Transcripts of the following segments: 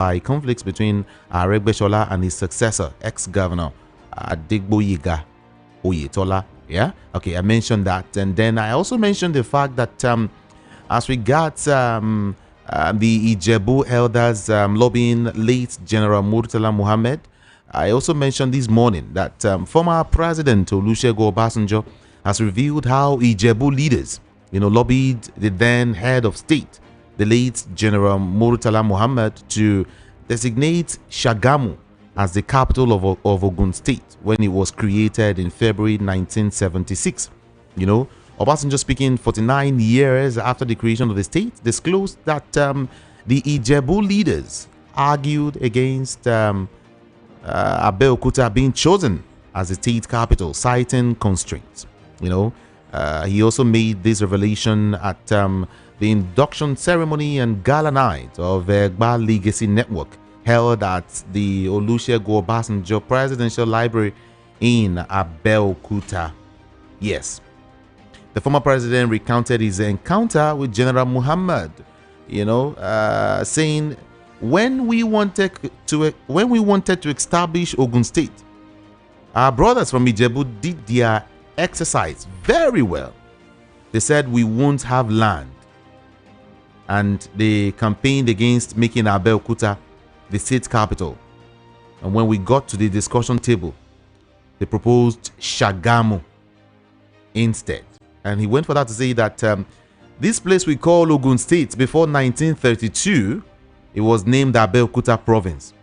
by conflicts between Aregbesola and his successor, ex-governor Adegboyega Oyetola. Yeah, okay, I mentioned that, and then I also mentioned the fact that as regards the Ijebu elders lobbying late General Murtala Muhammad, I also mentioned this morning that former President Olusegun Obasanjo has revealed how Ijebu leaders, lobbied the then head of state, the late General Murtala Muhammad, to designate Shagamu as the capital of Ogun State when it was created in February 1976. Obasanjo, speaking 49 years after the creation of the state, disclosed that the Ijebu leaders argued against Abeokuta being chosen as the state capital, citing constraints. He also made this revelation at the induction ceremony and gala night of Egba Legacy Network held at the Olusegun Obasanjo Presidential Library in Abeokuta. Yes, the former president recounted his encounter with General Muhammad, saying, when we wanted to establish Ogun State, our brothers from Ijebu did their exercise very well. They said we won't have land, and they campaigned against making Abeokuta the state capital. And when we got to the discussion table, they proposed Shagamu instead. And he went for that to say that this place we call Ogun State, before 1932, it was named Abeokuta Province,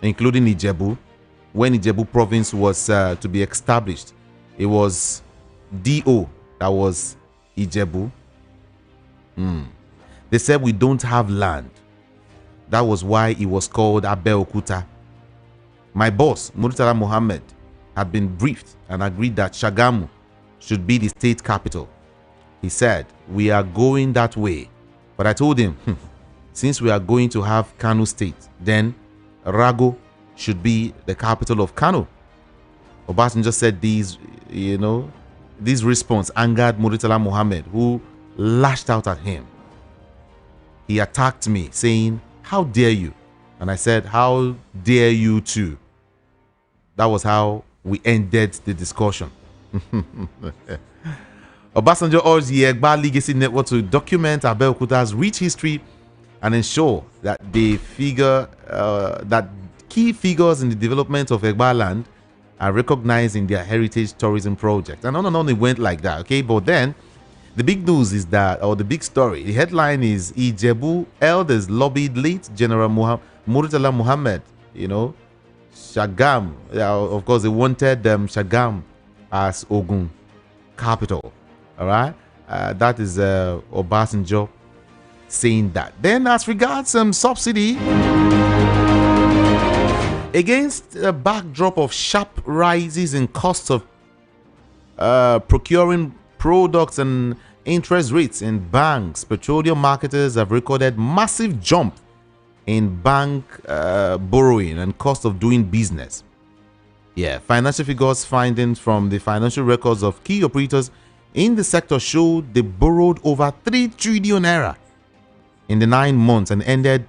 including Ijebu. When Ijebu Province was to be established, it was D.O. that was Ijebu. They said we don't have land. That was why it was called Abeokuta. My boss, Murtala Muhammad, had been briefed and agreed that Shagamu should be the state capital. He said, we are going that way. But I told him, since we are going to have Kano State, then Rago should be the capital of Kano. Obasanjo said this response angered Murtala Muhammad, who lashed out at him. He attacked me, saying, how dare you? And I said, how dare you too? That was how we ended the discussion. Obasanjo urged the Egba Legacy Network to document Abeokuta's rich history and ensure that that key figures in the development of Egba land are recognized in their heritage tourism project. And on it went like that, okay? But then the big news is that, or the big story, the headline is Ijebu elders lobbied late General Murtala Muhammad, Shagam. Of course, they wanted Shagam as Ogun capital. All right, that is Obasanjo saying that. Then, as regards subsidy, against a backdrop of sharp rises in costs of procuring products and interest rates in banks, petroleum marketers have recorded massive jump in bank borrowing and cost of doing business. Yeah, financial figures findings from the financial records of key operators in the sector showed they borrowed over 3 trillion naira in the 9 months and ended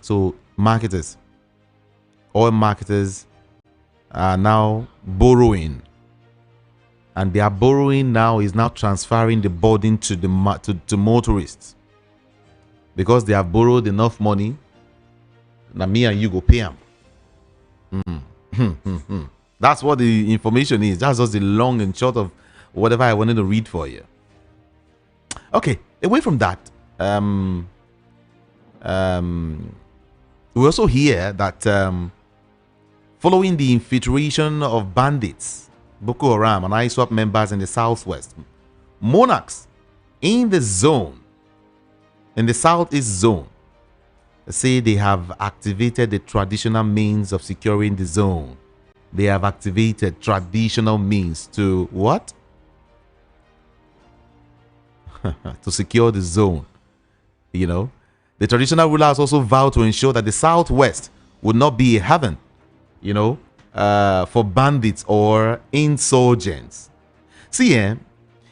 So marketers, oil marketers are now borrowing, and their borrowing now is now transferring the burden to the motorists, because they have borrowed enough money. Now me and you go pay them. That's what the information is. That's just the long and short of whatever I wanted to read for you. Okay, away from that, we also hear that following the infiltration of bandits, Boko Haram and ISWAP members in the southwest, monarchs in the southeast zone, say they have activated the traditional means of securing the zone. They have activated traditional means to what? To secure the zone. The traditional rulers also vowed to ensure that the southwest would not be a haven, for bandits or insurgents. See,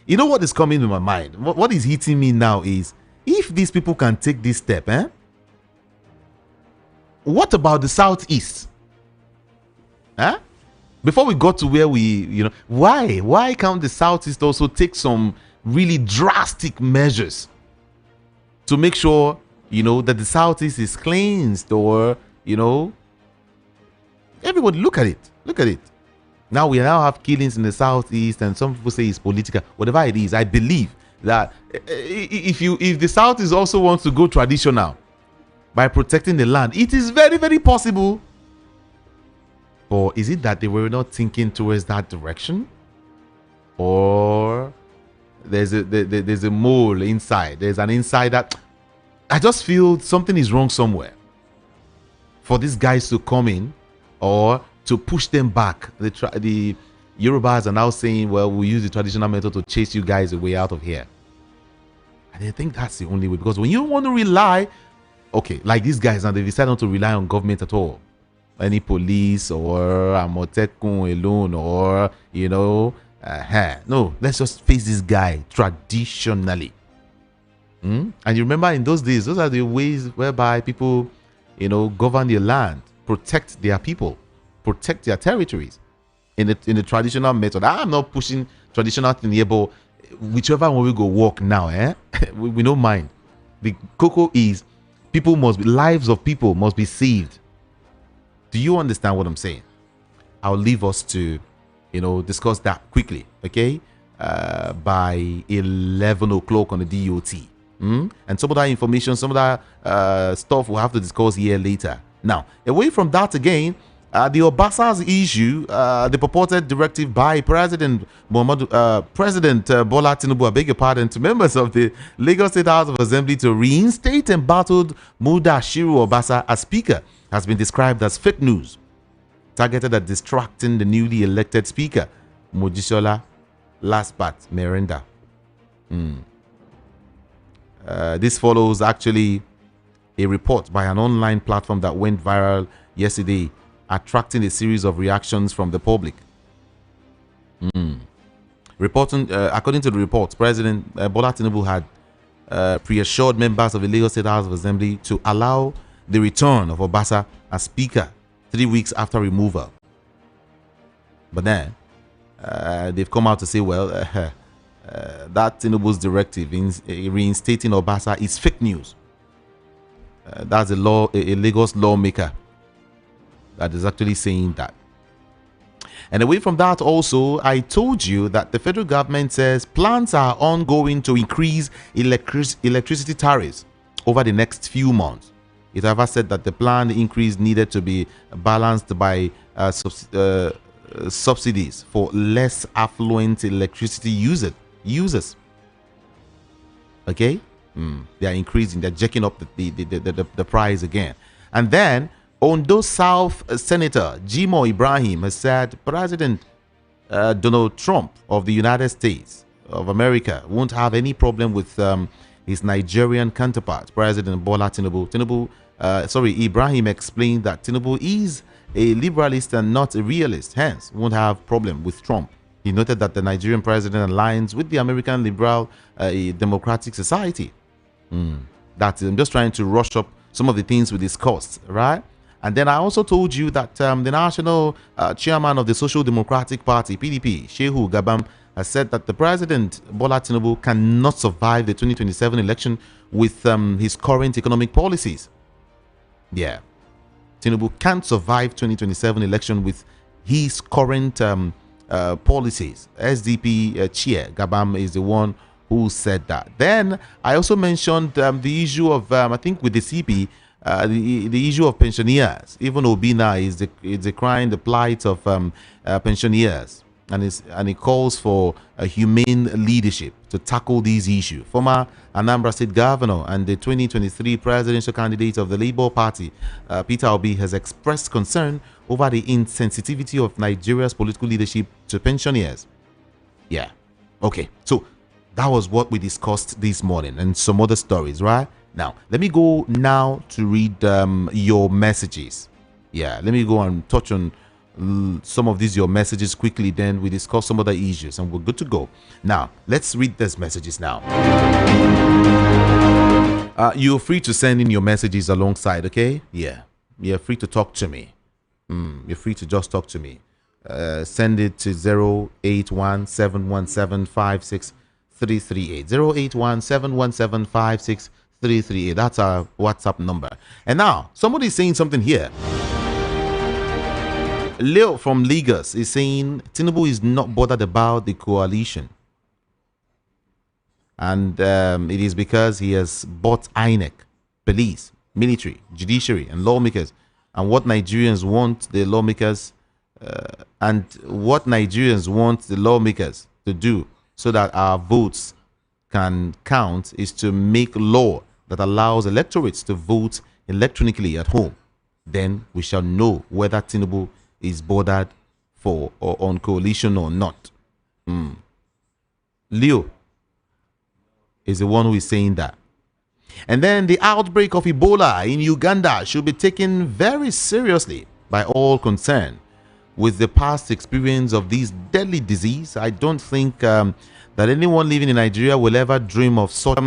what is coming to my mind? What is hitting me now is, if these people can take this step, what about the southeast? Huh? Before we got to where we, why can't the southeast also take some really drastic measures to make sure, that the southeast is cleansed, or, everybody look at it. Now we now have killings in the southeast, and some people say it's political. Whatever it is, I believe that if the southeast also wants to go traditional by protecting the land, it is very, very possible. Or is it that they were not thinking towards that direction? Or there's a mole inside. There's an inside that I just feel something is wrong somewhere for these guys to come in or to push them back. The Yorubas are now saying, well, we'll use the traditional method to chase you guys away out of here. And I think that's the only way, because when you want to rely, okay, like these guys now, they decide not to rely on government at all. Any police or Amotekun alone, or, no, let's just face this guy traditionally. And you remember in those days, those are the ways whereby people, govern their land, protect their people, protect their territories in the traditional method. I'm not pushing traditional thing here, but whichever one we go walk now, we don't mind. The cocoa is lives of people must be saved. Do you understand what I'm saying? I'll leave us to, discuss that quickly, okay? By 11 o'clock on the DOT. And some of that information, some of that stuff we'll have to discuss here later. Now, away from that again, the Obasa's issue, the purported directive by President Bola Tinubu, I beg your pardon, to members of the Lagos State House of Assembly to reinstate embattled Mudashiru Obasa as Speaker, has been described as fake news, targeted at distracting the newly elected Speaker, Mojisola Lasbat Merenda. This follows actually a report by an online platform that went viral yesterday, attracting a series of reactions from the public. According to the report, President Bola Tinubu had pre-assured members of the Lagos State House of Assembly to allow the return of Obasa as Speaker 3 weeks after removal. But then they've come out to say, well, that Tinubu's directive in reinstating Obasa is fake news. That's a Lagos lawmaker that is actually saying that. And away from that also, I told you that the federal government says plans are ongoing to increase electricity tariffs over the next few months. It however said that the planned increase needed to be balanced by subsidies for less affluent electricity users. Okay? They are increasing, they're jacking up the price again. And then Ondo South Senator Jimo Ibrahim has said President Donald Trump of the United States of America won't have any problem with his Nigerian counterpart, President Bola Tinubu. Ibrahim explained that Tinubu is a liberalist and not a realist, hence won't have problem with Trump. He noted that the Nigerian president aligns with the American liberal democratic society. That's I'm just trying to rush up some of the things we discussed, right? And then I also told you that the national chairman of the Social Democratic Party, PDP, Shehu Gabam, has said that the President Bola Tinubu cannot survive the 2027 election with his current economic policies. Yeah, Tinubu can't survive 2027 election with his current policies. SDP chair Gabam is the one who said that. Then I also mentioned the issue of I think with the CP, the issue of pensioners. Even Obina is decrying the plight of pensioners, and it calls for a humane leadership to tackle these issues. Former Anambra State Governor and the 2023 presidential candidate of the Labour Party, Peter Obi, has expressed concern over the insensitivity of Nigeria's political leadership to pensioners. Yeah, okay, so that was what we discussed this morning and some other stories, right? Now, let me go now to read your messages. Yeah, let me go and touch on some of these your messages quickly. Then we discuss some other issues and we're good to go. Now, let's read these messages now. You're free to send in your messages alongside, okay? Yeah. you're free to talk to me. You're free to just talk to me. Send it to 081 081 That's our WhatsApp number. And now, somebody's saying something here. Leo from Lagos is saying Tinubu is not bothered about the coalition. And it is because he has bought INEC, police, military, judiciary, and lawmakers. And what Nigerians want the lawmakers to do so that our votes can count is to make law that allows electorates to vote electronically at home. Then we shall know whether Tinubu is bothered for or on coalition or not. Leo is the one who is saying that. And then the outbreak of Ebola in Uganda should be taken very seriously by all concerned. With the past experience of this deadly disease, I don't think that anyone living in Nigeria will ever dream of such.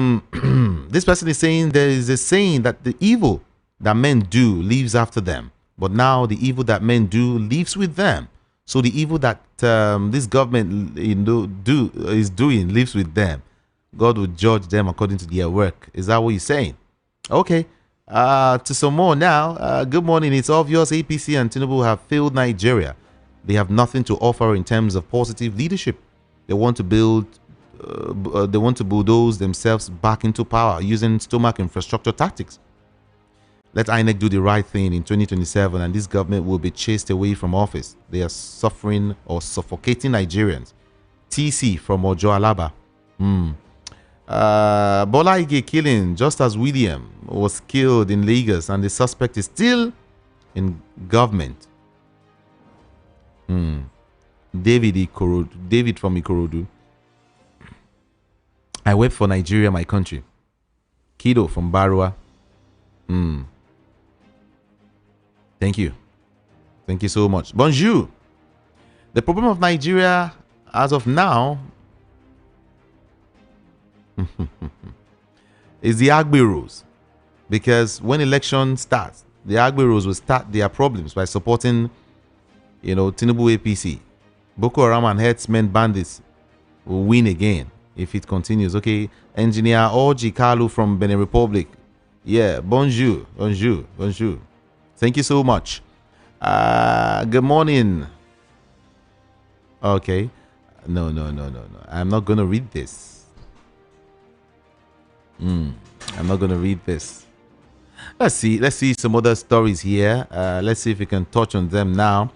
This person is saying there is a saying that the evil that men do lives after them. But now the evil that men do lives with them. So the evil that this government is doing lives with them. God will judge them according to their work. Is that what you're saying? Okay. To some more now. Good morning. It's obvious APC and Tinubu have failed Nigeria. They have nothing to offer in terms of positive leadership. They want to bulldoze themselves back into power using stomach infrastructure tactics. Let INEC do the right thing in 2027 and this government will be chased away from office. They are suffering or suffocating Nigerians. TC from Ojo Alaba. Bola Ige killing just as William was killed in Lagos and the suspect is still in government. David from Ikorodu. I wept for Nigeria, my country. Kido from Barua. Thank you. Thank you so much. Bonjour. The problem of Nigeria as of now is the Agberos. Because when election starts, the Agberos will start their problems by supporting, Tinubu APC. Boko Haram and herdsmen bandits will win again if it continues. Okay, Engineer Oji Kalu from Benin Republic. Yeah, bonjour. Thank you so much. Good morning. Okay. No. I'm not going to read this. I'm not going to read this. Let's see some other stories here. Let's see if we can touch on them now.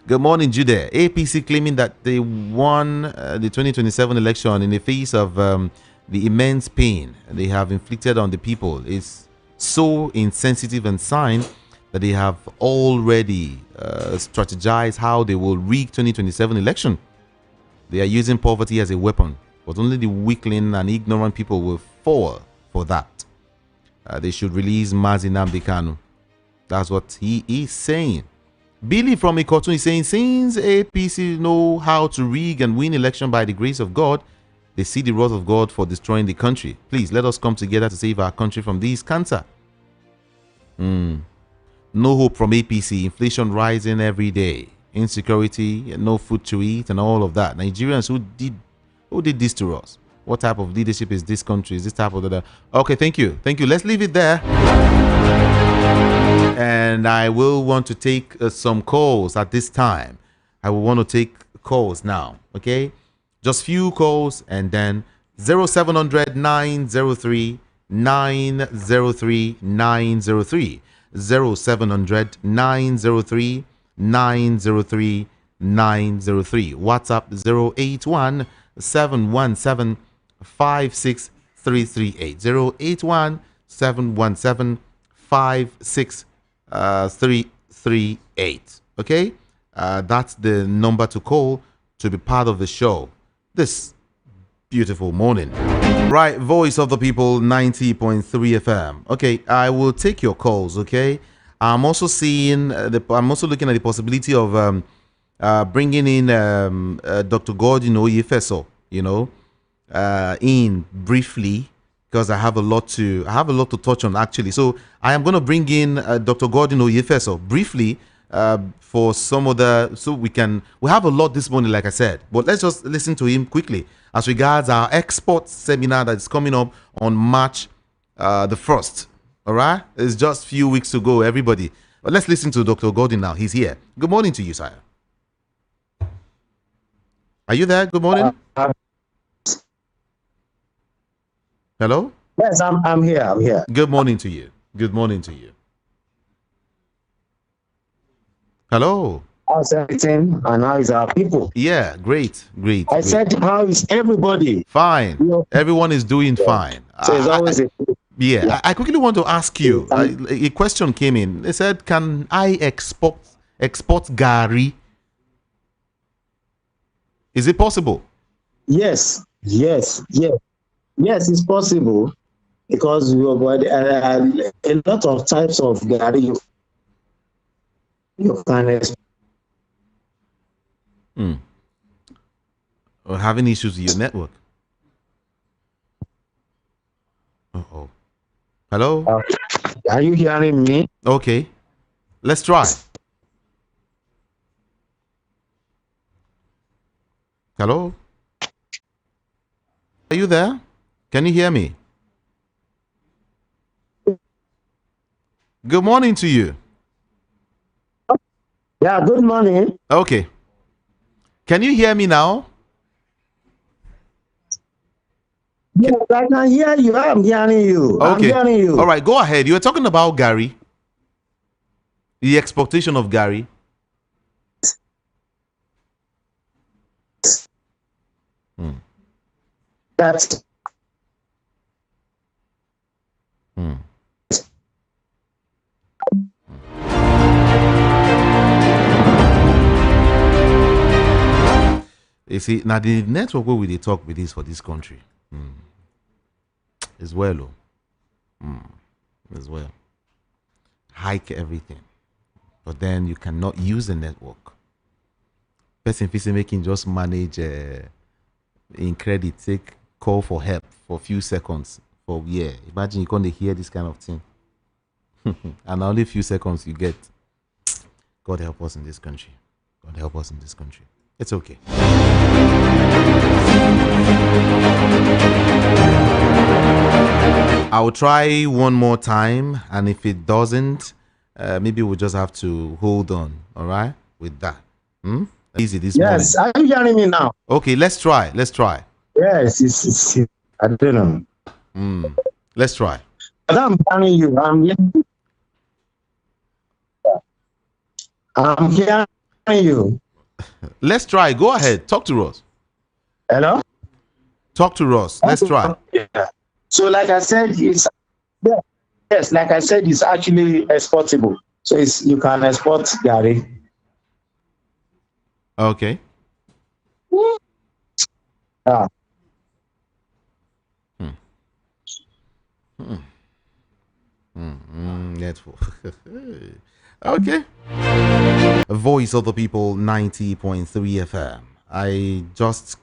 Good morning, Jude. APC claiming that they won the 2027 election in the face of the immense pain they have inflicted on the people is so insensitive and sign that they have already strategized how they will rig 2027 election. They are using poverty as a weapon, but only the weakling and ignorant people will fall for that. They should release Mazi Nnamdi Kanu. That's what he is saying. Billy from Ikotun is saying, since APC know how to rig and win election by the grace of God, they see the wrath of God for destroying the country. Please, let us come together to save our country from this cancer. No hope from APC. Inflation rising every day. Insecurity, no food to eat, and all of that. Nigerians who did this to us? What type of leadership is this country? Is this type of the... Okay, thank you. Let's leave it there. And I will want to take some calls at this time. I will want to take calls now. Okay, just few calls, and then 0700 903 903 903 0700 903 903 903. WhatsApp 081 717 56338 081 717 56338. Okay, that's the number to call to be part of the show this beautiful morning. Right, Voice of the People 90.3 FM. Okay, I will take your calls. Okay, I'm also seeing I'm also looking at the possibility of bringing in Dr. Gordon Oyefeso, in briefly, because I have a lot to touch on actually. So I am going to bring in Dr. Gordon Oyefeso briefly for some of the, so we have a lot this morning, like I said, but let's just listen to him quickly as regards our export seminar that is coming up on March the 1st. All right, it's just a few weeks to go, everybody. But let's listen to Dr. Gordon now. He's here. Good morning to you, sir. Are you there? Good morning. Hello? Yes, I'm here. I'm here. Good morning to you. Good morning to you. Hello? How's everything? And how is our people? Yeah, great. I said, how is everybody? Fine. Everyone is doing fine. So it's always I quickly want to ask you, a question came in. They said, can I export Gari? Is it possible? Yes, it's possible, because we have a lot of types of Gari you can export. Or having issues with your network. Uh-oh. Hello? Are you hearing me? Okay. Let's try. Hello? Are you there? Can you hear me? Good morning to you. Yeah, good morning. Okay. Can you hear me now? Yes, I can hear you. I'm hearing you. Okay. I'm hearing you. All right, go ahead. You were talking about Gary. The exportation of Gary. That's You see, now the network where we they talk with this for this country as well, as well. Hike everything, but then you cannot use the network. Person facing making just manage in credit, take call for help for a few seconds. For imagine you can't hear this kind of thing, and only a few seconds you get. God help us in this country. God help us in this country. It's okay. I'll try one more time, and if it doesn't, maybe we'll just have to hold on. All right, with that. Easy this morning. Yes, are you hearing me now? Okay, let's try. Yes, it's I don't know. Let's try. But I'm hearing you. I'm hearing you. Let's try. Go ahead. Talk to us. Hello? Talk to us. Let's try. Yeah. So like I said, it's actually exportable. So you can export Gary. Okay. Yeah. Okay. Voice of the People 90.3 FM. I just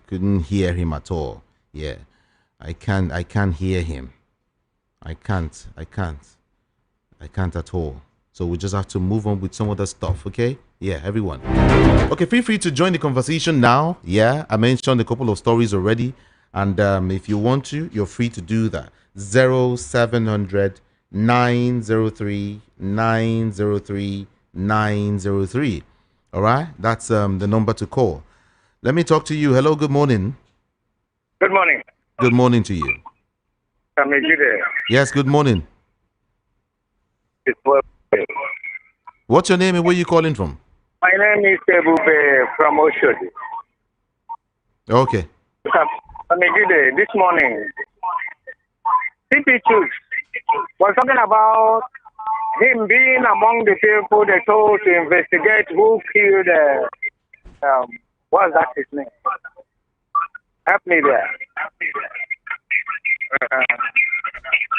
couldn't hear him at all. Yeah. I can't hear him. I can't at all. So we just have to move on with some other stuff, okay? Yeah, everyone. Okay, feel free to join the conversation now. Yeah, I mentioned a couple of stories already. And if you want to, you're free to do that. 0700 903 903 903. All right, that's the number to call. Let me talk to you. Hello, good morning. Good morning. Good morning to you. Yes, good morning. What's your name and where you calling from? My name is Ebube from Oshodi. Okay. This morning, CP Chooks was talking about him being among the people they told to investigate who killed, what's that his name? Help me there.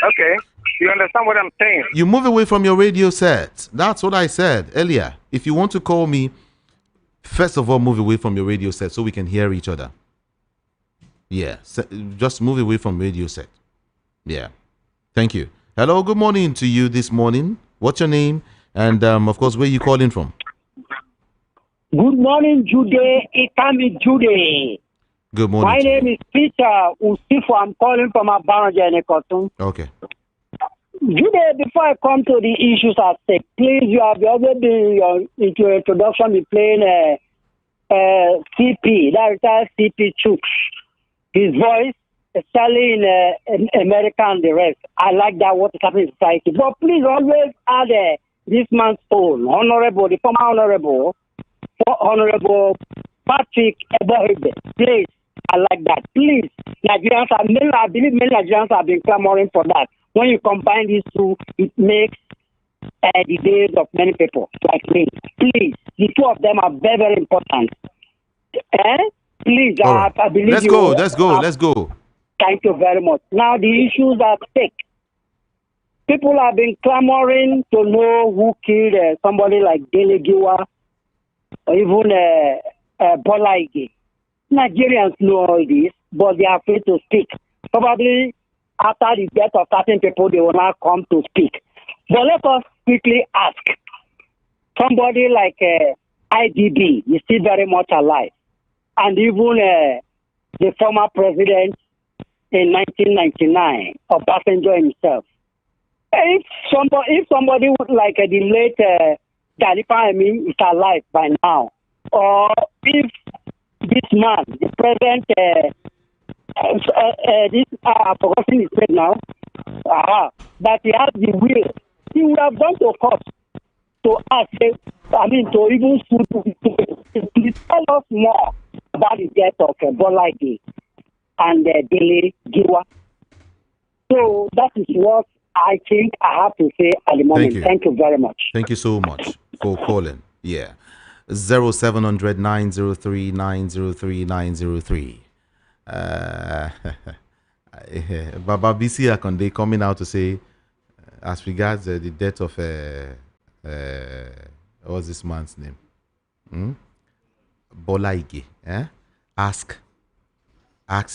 Okay. You understand what I'm saying? You move away from your radio set. That's what I said earlier. If you want to call me, first of all, move away from your radio set so we can hear each other. Yeah, just move away from radio set. Yeah. Thank you. Hello, good morning to you this morning. What's your name? And of course, where you calling from? Good morning, Jude. Itami Jude. Good morning. My name is Peter Usifu. I'm calling from Abaranja in Ekotun. Okay. Jude, before I come to the issues at stake, please, you have already been into your introduction, be playing CP, that retired CP Chooks. His voice, especially in America and the rest. I like that what is happening in society. But please always add this man's own, Honorable, the former Honorable Patrick Ebohebe. Please, I like that. Please, Nigerians are, I believe many Nigerians have been clamoring for that. When you combine these two, it makes the days of many people like me. Please, the two of them are very, very important. Please, Right. I believe let's go. Thank you very much. Now, the issues at stake. People have been clamoring to know who killed somebody like Dele Giwa or even Bola Ige. Nigerians know all this, but they are afraid to speak. Probably after the death of certain people, they will not come to speak. But let us quickly ask. Somebody like IDB is still very much alive. And even the former president in 1999, Obasanjo himself. If somebody would like the late Khalifa Amin is alive by now, or if this man, the president, I've forgotten his name now, that he has the will, he would have gone to court to ask, to even to tell us more about the death of Bola Ige and Dele Giwa. So that is what I think I have to say at the moment. Thank you very much. Thank you so much for calling. Yeah. 0700 903 903 903. Baba BC Akonde coming out to say, as regards the death of what's this man's name? Bola Ige. Ask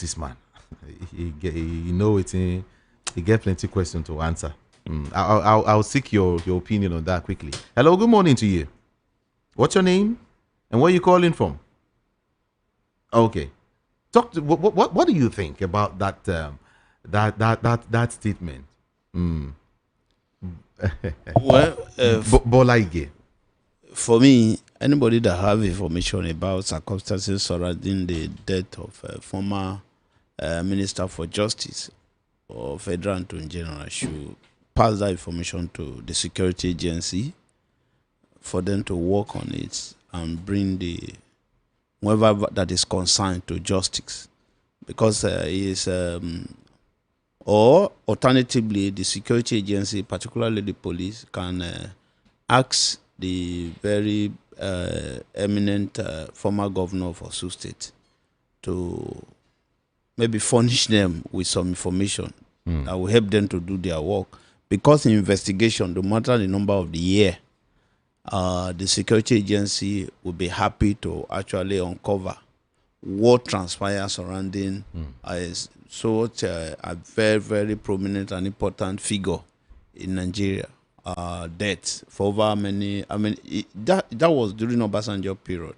this man. You know it's in. You get plenty questions to answer. I'll seek your opinion on that quickly. Hello, good morning to you. What's your name and where you calling from? Okay, talk to what do you think about that that statement? Well, Bola Ige. For me, anybody that have information about circumstances surrounding the death of a former Minister for Justice or Federal Attorney General should pass that information to the security agency for them to work on it and bring the whoever that is concerned to justice, because or alternatively the security agency, particularly the police, can ask the very eminent former governor of Osun State to maybe furnish them with some information that will help them to do their work. Because in investigation, no matter the number of the year, the security agency will be happy to actually uncover what transpires surrounding such a very, very prominent and important figure in Nigeria. Death for over many, that was during Obasanjo period.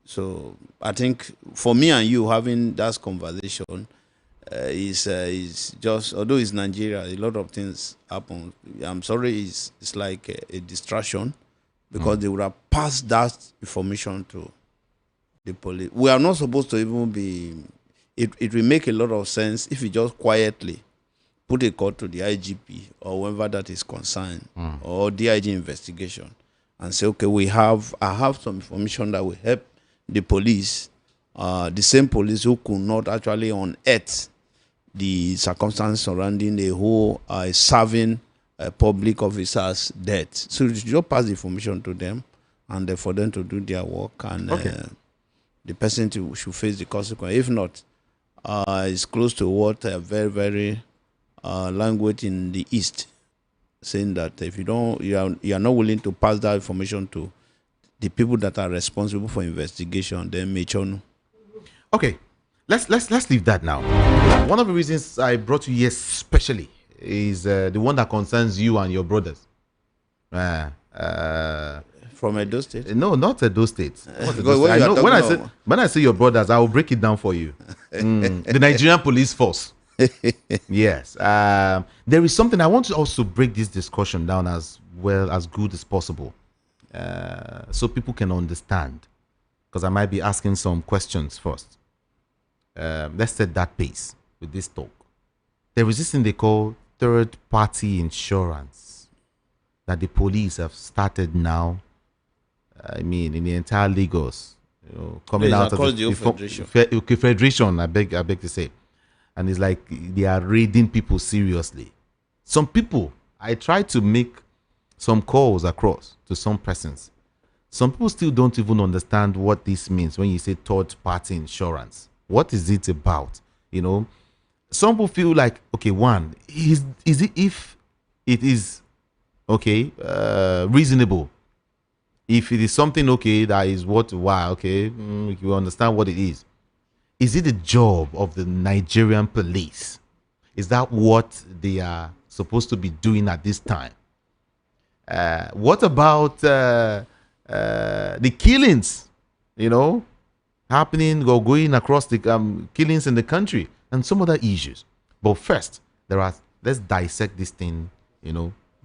So I think for me and you having that conversation is just, although it's Nigeria, a lot of things happen. I'm sorry, it's like a distraction, because they would have passed that information to the police. We are not supposed to even be. It will make a lot of sense if you just quietly put a call to the IGP or whoever that is concerned, or DIG investigation, and say, okay, I have some information that will help the police, the same police who could not actually unearth the circumstances surrounding the whole serving public officers' death. So you just pass the information to them, and for them to do their work, and the person should face the consequence. If not, it's close to what a very, very language in the East, saying that if you are not willing to pass that information to the people that are responsible for investigation, then may chonu. Okay, let's leave that now. One of the reasons I brought you here specially is the one that concerns you and your brothers. From Edo State? No, not Edo State. When when I say your brothers, I will break it down for you. The Nigerian police force. Yes. There is something I want to also break this discussion down as well as good as possible, so people can understand. Because I might be asking some questions first. Let's set that pace with this talk. There is this thing they call third-party insurance that the police have started now. I mean, in the entire Lagos, coming out of the federation. I beg to say, and it's like they are raiding people seriously. Some people, I try to make some calls across to some persons. Some people still don't even understand what this means when you say third-party insurance. What is it about? Some people feel like, okay, one, is it if it is reasonable? If it is something that is worthwhile, you understand what it is. Is it the job of the Nigerian police? Is that what they are supposed to be doing at this time? What about the killings, happening or going across the killings in the country and some other issues? But first, let's dissect this thing,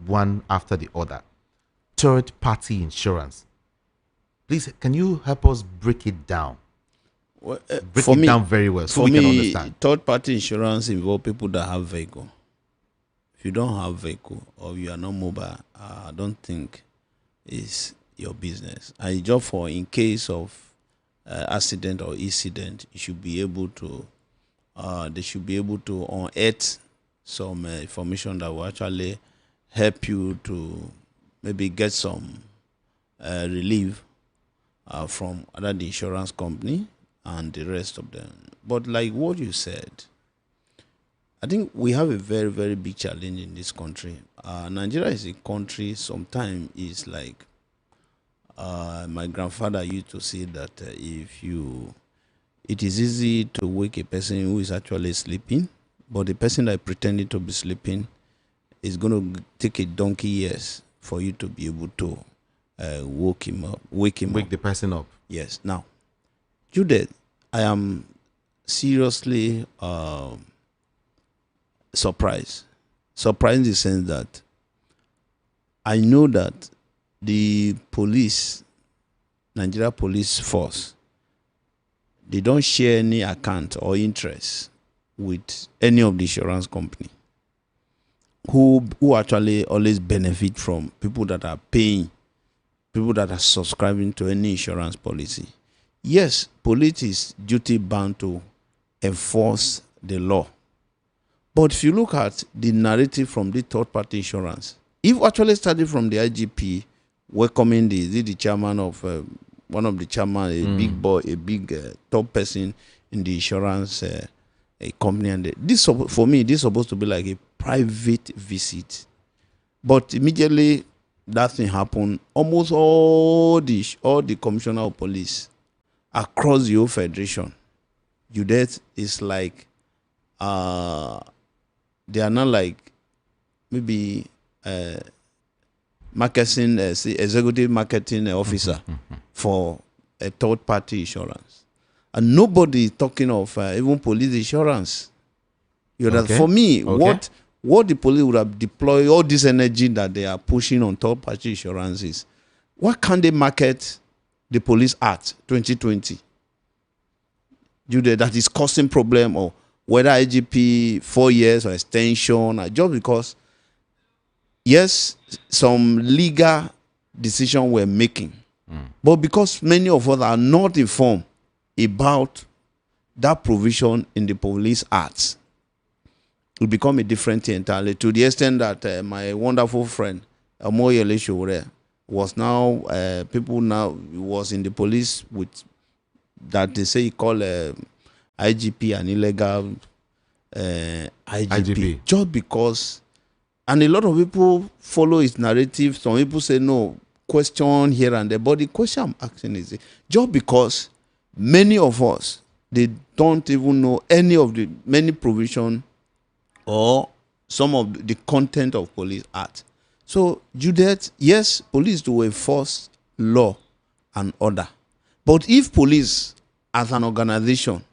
one after the other. Third-party insurance. Please, can you help us break it down? Break it down very well so we can understand. Third-party insurance involves people that have vehicle. If you don't have vehicle or you are not mobile, I don't think it's your business. And just for in case of accident or incident, you should be able to. They should be able to unearth some information that will actually help you to maybe get some relief from other the insurance company and the rest of them. But like what you said, I think we have a very, very big challenge in this country. Nigeria is a country, sometimes it's like, my grandfather used to say that it is easy to wake a person who is actually sleeping, but the person that pretending to be sleeping is going to take a donkey years for you to be able to wake the person up. Yes. Now, Judith, I am seriously surprised. Surprised in the sense that I know that the police, Nigeria police force, they don't share any account or interest with any of the insurance company who actually always benefit from people that are paying, people that are subscribing to any insurance policy. Yes, police is duty bound to enforce the law. But if you look at the narrative from the third-party insurance, if actually started from the IGP welcoming the chairman of one of the chairman, a big boy, a big top person in the insurance a company, and this for me, this is supposed to be like a private visit. But immediately that thing happened. Almost all the commissioner of police across the whole federation, is like they are not like maybe marketing executive marketing officer for a third party insurance, and nobody is talking of even police insurance. For me, what the police would have deployed all this energy that they are pushing on third party insurances. Why can't they market the Police Act 2020? That is causing problem, or whether IGP 4 years or extension, or just because yes, some legal decision we're making, but because many of us are not informed about that provision in the Police Act, it will become a different thing entirely, to the extent that my wonderful friend Omoyele Showore was now was in the police with that they say he call IGP an illegal IGP just because, and a lot of people follow his narrative. Some people say no, question here and there, but the question I'm asking is just because many of us they don't even know any of the many provision or some of the content of police act. So, Judith, yes, police do enforce law and order. But if police as an organization,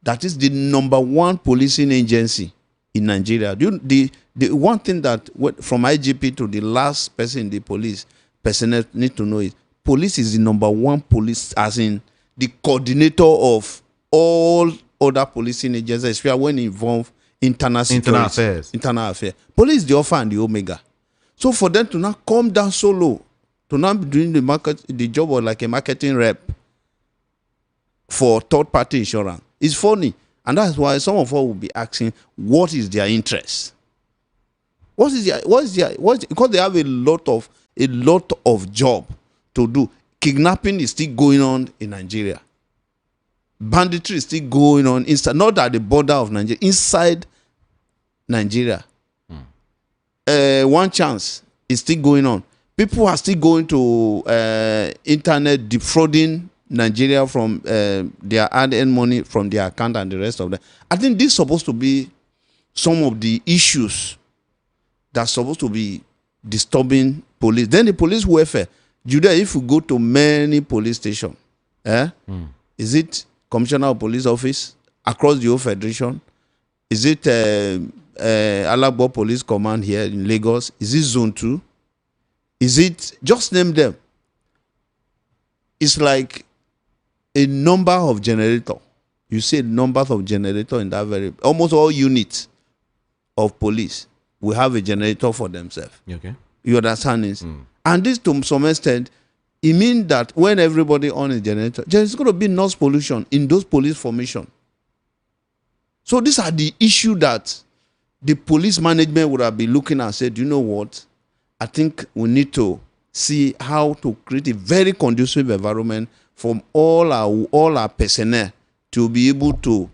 that is the number one policing agency in Nigeria, the one thing that from IGP to the last person in the police personnel need to know is police is the number one police, as in the coordinator of all other policing agencies, especially when involved internal security, internal affairs. Police is the alpha and the omega. So for them to not come down so low, to not be doing the job of like a marketing rep for third-party insurance, it's funny. And that's why some of us will be asking, what is their interest? Because they have a lot of job to do. Kidnapping is still going on in Nigeria. Banditry is still going on inside, not at the border of Nigeria, inside Nigeria. One chance is still going on. People are still going to internet, defrauding Nigeria from their hard-earned money from their account and the rest of them. I think this is supposed to be some of the issues that's supposed to be disturbing police. Then the police welfare. Judah, if you go to many police stations, is it Commissioner of Police Office across the whole Federation? Is it Alabo Police Command here in Lagos? Is it Zone 2? Is it, just name them. It's like a number of generator. You see numbers of generator in that very, almost all units of police will have a generator for themselves. Okay. You understand this? And this, to some extent, it means that when everybody on a generator, there's going to be noise pollution in those police formation. So these are the issues that the police management would have been looking at and said, you know what? I think we need to see how to create a very conducive environment for all our personnel to be able to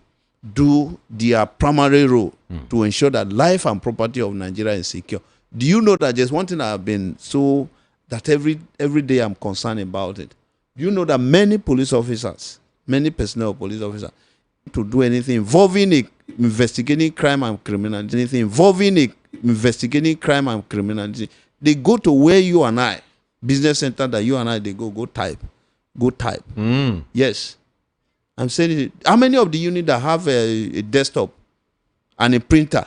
do their primary role to ensure that life and property of Nigeria is secure. Do you know that there's one thing I've been so that every day I'm concerned about it? Do you know that many police officers, many personnel of police officers, to do anything involving investigating crime and criminality, they go to where you and I, business center that you and I, they go type. Yes. I'm saying it. How many of the units that have a desktop and a printer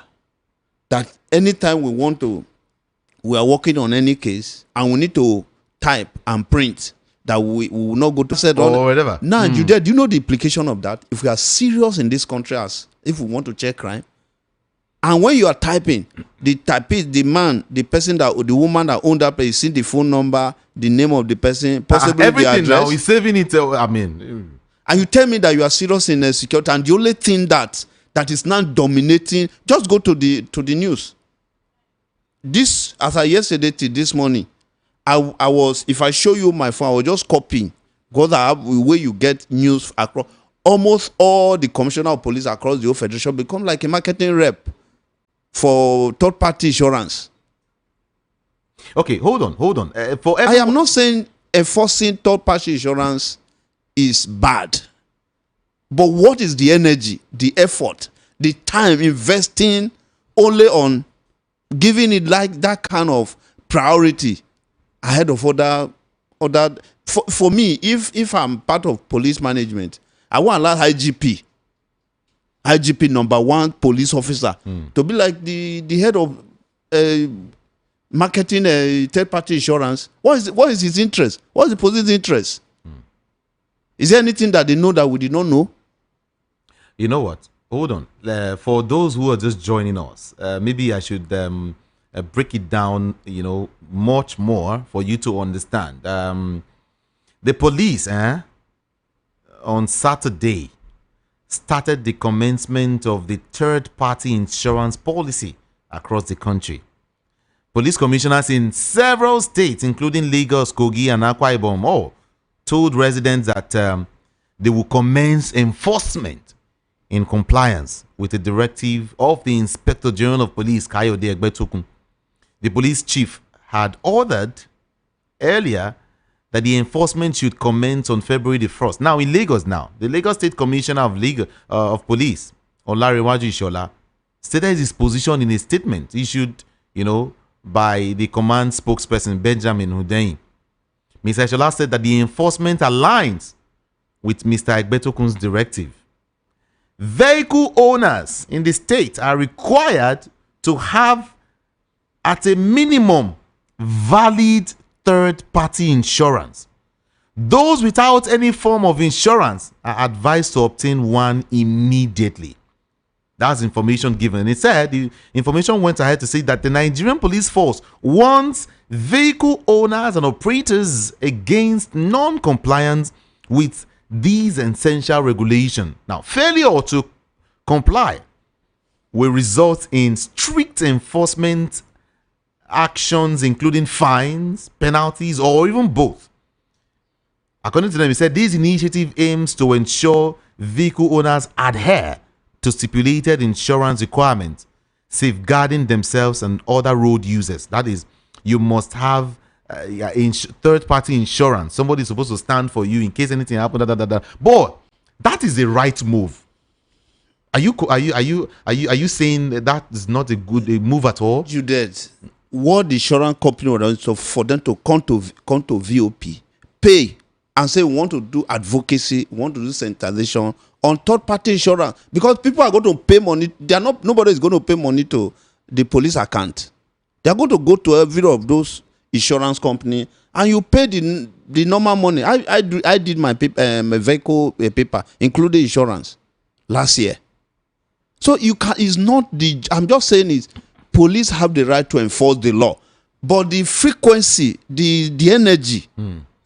that anytime we are working on any case and we need to type and print, that we will not go to set or whatever. Now, do you know the implication of that? If we are serious in this country, as if we want to check crime, and when you are typing, the typist, the woman that owned that place, see the phone number, the name of the person, possibly the address. Now he's saving it. And you tell me that you are serious in security, and the only thing that is now dominating, just go to the news. This, as I yesterday till this morning, I was, if I show you my phone, I was just copying, because I have the way you get news across. Almost all the commissioner of police across the whole federation become like a marketing rep for third-party insurance. Okay, hold on. I am not saying enforcing third-party insurance is bad, but what is the energy, the effort, the time investing only on giving it like that kind of priority ahead of other? For me, if I'm part of police management, I want to allow IGP number one police officer to be like the head of marketing third-party insurance. What is his interest? What is the police interest? Is there anything that they know that we did not know? You know what? Hold on. For those who are just joining us, maybe I should break it down, much more for you to understand. The police, on Saturday, started the commencement of the third-party insurance policy across the country. Police commissioners in several states, including Lagos, Kogi, and Akwa Ibom, told residents that they will commence enforcement in compliance with the directive of the Inspector General of Police, Kayode Egbetokun. The police chief had ordered earlier that the enforcement should commence on February the 1st. Now, in Lagos the Lagos State Commissioner of Police, Olarewaju Ishola, stated his position in a statement issued, by the command spokesperson, Benjamin Hundeyin. Mr. Ishola said that the enforcement aligns with Mr. Egbetokun's directive. Vehicle owners in the state are required to have, at a minimum, valid third-party insurance. Those without any form of insurance are advised to obtain one immediately. That's information given. And it said, the information went ahead to say that the Nigerian Police Force warns vehicle owners and operators against non-compliance with these essential regulations. Now, failure to comply will result in strict enforcement actions, including fines, penalties, or even both. According to them, he said this initiative aims to ensure vehicle owners adhere to stipulated insurance requirements, safeguarding themselves and other road users. That is, you must have third-party insurance. Somebody is supposed to stand for you in case anything happens. But that is the right move. Are you saying that is not a good move at all? You did. What the insurance company would do, so for them to come to VOP, pay and say we want to do advocacy, we want to do sensitization on third-party insurance, because people are going to pay money. Nobody is going to pay money to the police account. They are going to go to every of those insurance company, and you pay the normal money. I did my vehicle paper, including insurance, last year. So you can. It's not the. I'm just saying is police have the right to enforce the law, but the frequency, the energy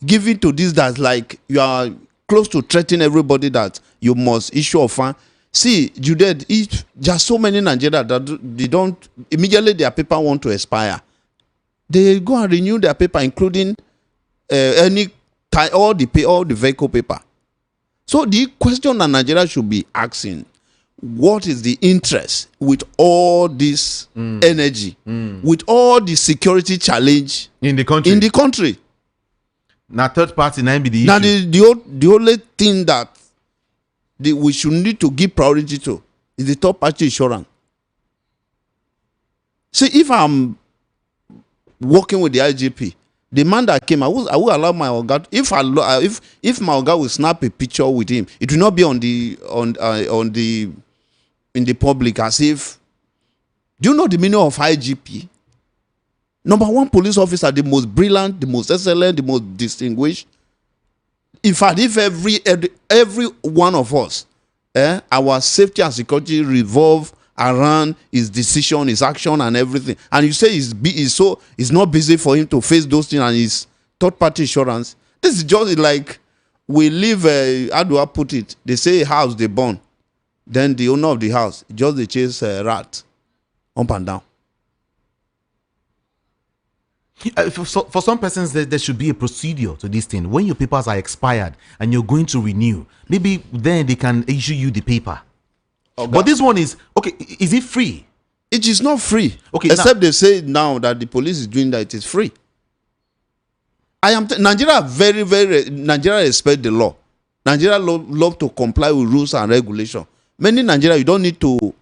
given to this, that's like you are close to threatening everybody that you must issue a fine. See, Judith, there are so many Nigerians that they don't immediately their paper want to expire. They go and renew their paper, including all the vehicle paper. So the question that Nigeria should be asking: what is the interest with all this energy, with all the security challenge in the country? Now, third party now be the issue. Now, the only thing that we should need to give priority to is the third party insurance. See, if I'm working with the IGP, the man that came, I will allow my Oga. If my Oga will snap a picture with him, it will not be in the public as if. Do you know the meaning of IGP? Number one police officer, the most brilliant, the most excellent, the most distinguished. In fact, if every one of us, our safety and security revolve around his decision, his action, and everything, and you say it's not busy for him to face those things and his third-party insurance. This is just like we live. How do I put it? They say a house they burn, then the owner of the house just they chase a rat up and down. For some persons, there should be a procedure to this thing. When your papers are expired and you're going to renew, maybe then they can issue you the paper. Okay. But this one is, okay, is it free? It is not free. Okay, except they say now that the police is doing that, it is free. Nigeria Nigeria respect the law. Nigeria love to comply with rules and regulations. Many Nigeria,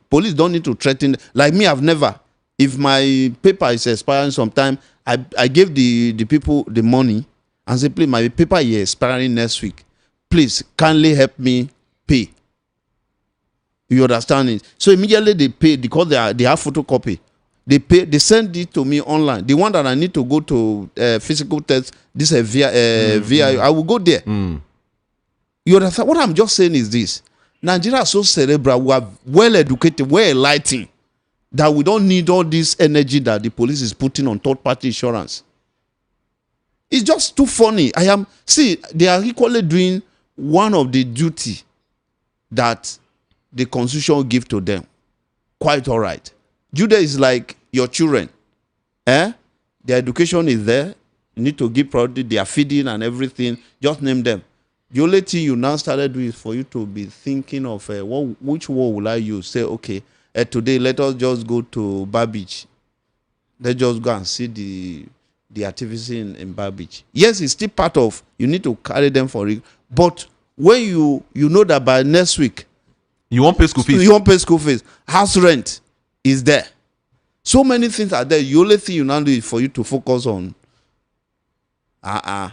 police don't need to threaten. Like me, I've never. If my paper is expiring sometime, I give the people the money and say, please, my paper is expiring next week. Please, kindly help me pay. You understand it? So immediately they pay because they have photocopy. They pay. They send it to me online. The one that I need to go to physical test, this is via. I will go there. You understand? What I'm just saying is this: Nigeria is so cerebral. We are well educated, well enlightened, that we don't need all this energy that the police is putting on third-party insurance. It's just too funny. They are equally doing one of the duty that the Constitution give to them. Quite all right. Judah is like your children. Their education is there. You need to give priority. They are feeding and everything. Just name them. The only thing you now started doing is for you to be thinking of which word will I use? Say, okay, today let us just go to Bar Beach. Let's just go and see the activity in Bar Beach. Yes, it's still part of, you need to carry them for it. But when you know that by next week, you won't pay school fees. You won't pay school fees. House rent is there. So many things are there. The only thing you now do is for you to focus on.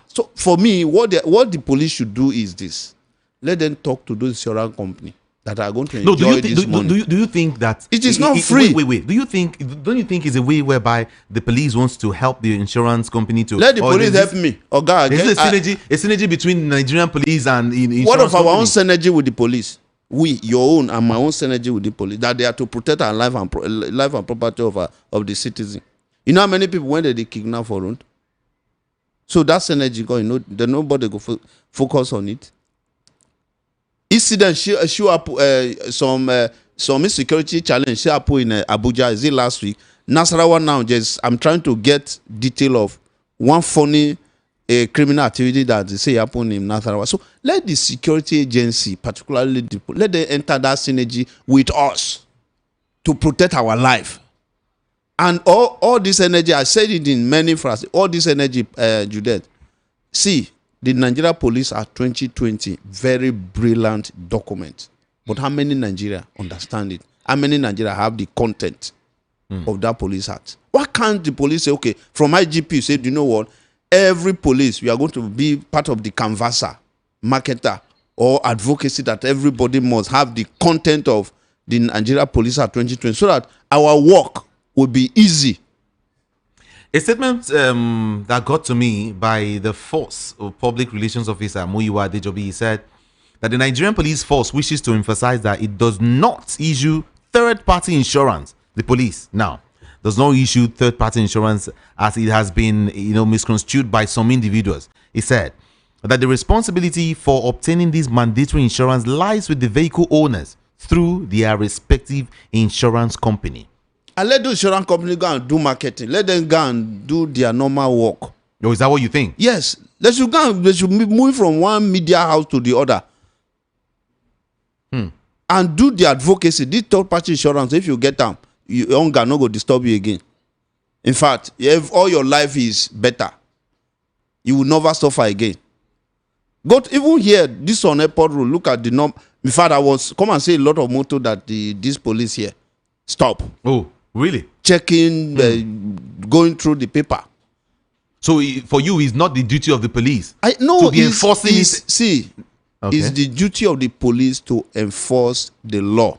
So for me, what the police should do is this. Let them talk to those insurance company that are going to enjoy this money. Do you think that it is not free? Wait. Don't you think it's a way whereby the police wants to help the insurance company to let the police help me? God, there's a synergy between Nigerian police and insurance what of our company? own synergy with the police? Your own and my own synergy with the police, that they are to protect our life and property of the citizen. You know how many people when they kidnap for rent? So that synergy, then nobody go focus on it. Incident show up some insecurity challenge show up in Abuja. Is it last week? Nasarawa now. I'm trying to get detail of one funny criminal activity that they say happened in Nasarawa. So let the security agency, particularly let them enter that synergy with us to protect our life. And all this energy, I said it in many phrases, all this energy, Judith. See, the Nigeria Police are 2020, very brilliant document. But how many Nigeria understand it? How many Nigeria have the content of that police act? Why can't the police say, okay, from IGP, say, do you know what? Every police, we are going to be part of the canvasser, marketer, or advocacy that everybody must have the content of the Nigeria Police Act 2020 so that our work will be easy. A statement that got to me by the force of public relations officer Muyiwa Adejobi said that the Nigerian police force wishes to emphasize that it does not issue third-party insurance. The police now does not issue third-party insurance as it has been, misconstrued by some individuals. He said that the responsibility for obtaining this mandatory insurance lies with the vehicle owners through their respective insurance company. And let the insurance company go and do marketing. Let them go and do their normal work. Oh, is that what you think? Yes. They should move from one media house to the other. And do the advocacy. This third-party insurance, if you get them, your hunger no go disturb you again. In fact, if all your life is better, you will never suffer again. Even here, this on airport road, look at the number. In fact, come and say a lot of motor that this police here stop. Oh, really? Checking, going through the paper. So for you, it's not the duty of the police to be enforcing it? See, it's the duty of the police to enforce the law.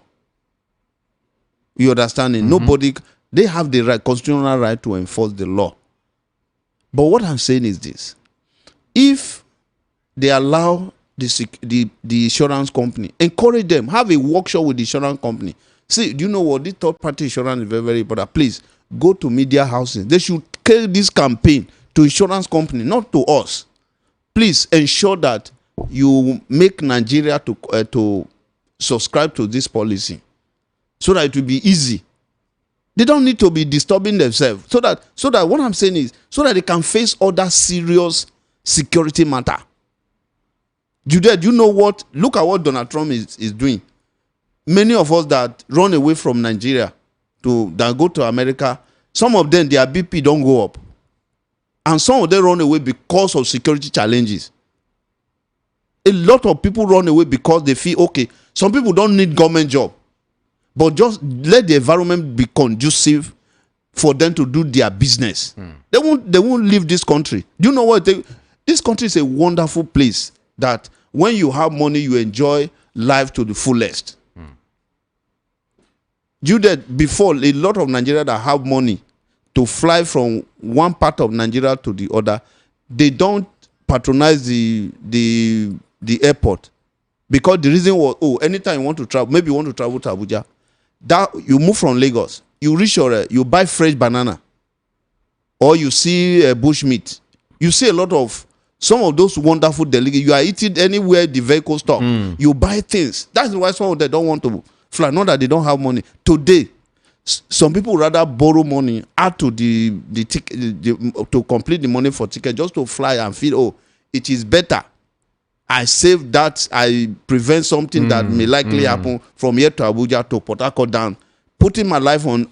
You understand? Nobody, they have the right, constitutional right to enforce the law. But what I'm saying is this. If they allow the insurance company, encourage them, have a workshop with the insurance company. See, do you know what? This third-party insurance is very, very important. Please, go to media houses. They should carry this campaign to insurance company, not to us. Please ensure that you make Nigeria to subscribe to this policy so that it will be easy. They don't need to be disturbing themselves. So that what I'm saying is, so that they can face other serious security matter. Judea, do you know what? Look at what Donald Trump is doing. Many of us that run away from Nigeria that go to America, some of them, their BP don't go up. And some of them run away because of security challenges. A lot of people run away because they feel, okay, some people don't need government job. But just let the environment be conducive for them to do their business. They won't leave this country. Do you know what? This country is a wonderful place that when you have money, you enjoy life to the fullest. Due that before, a lot of Nigerians that have money to fly from one part of Nigeria to the other, they don't patronize the airport. Because the reason was, anytime you want to travel, maybe you want to travel to Abuja, that you move from Lagos, you reach you buy fresh banana, or you see bush meat. You see a lot of some of those wonderful delicacies. You are eating anywhere the vehicle stop. You buy things. That's why some of them don't want to fly. Not that they don't have money. Today, some people rather borrow money, add to the ticket to complete the money for ticket just to fly and feel, it is better. I save that. I prevent something that may likely happen from here to Abuja to Port Harcourt down, putting my life on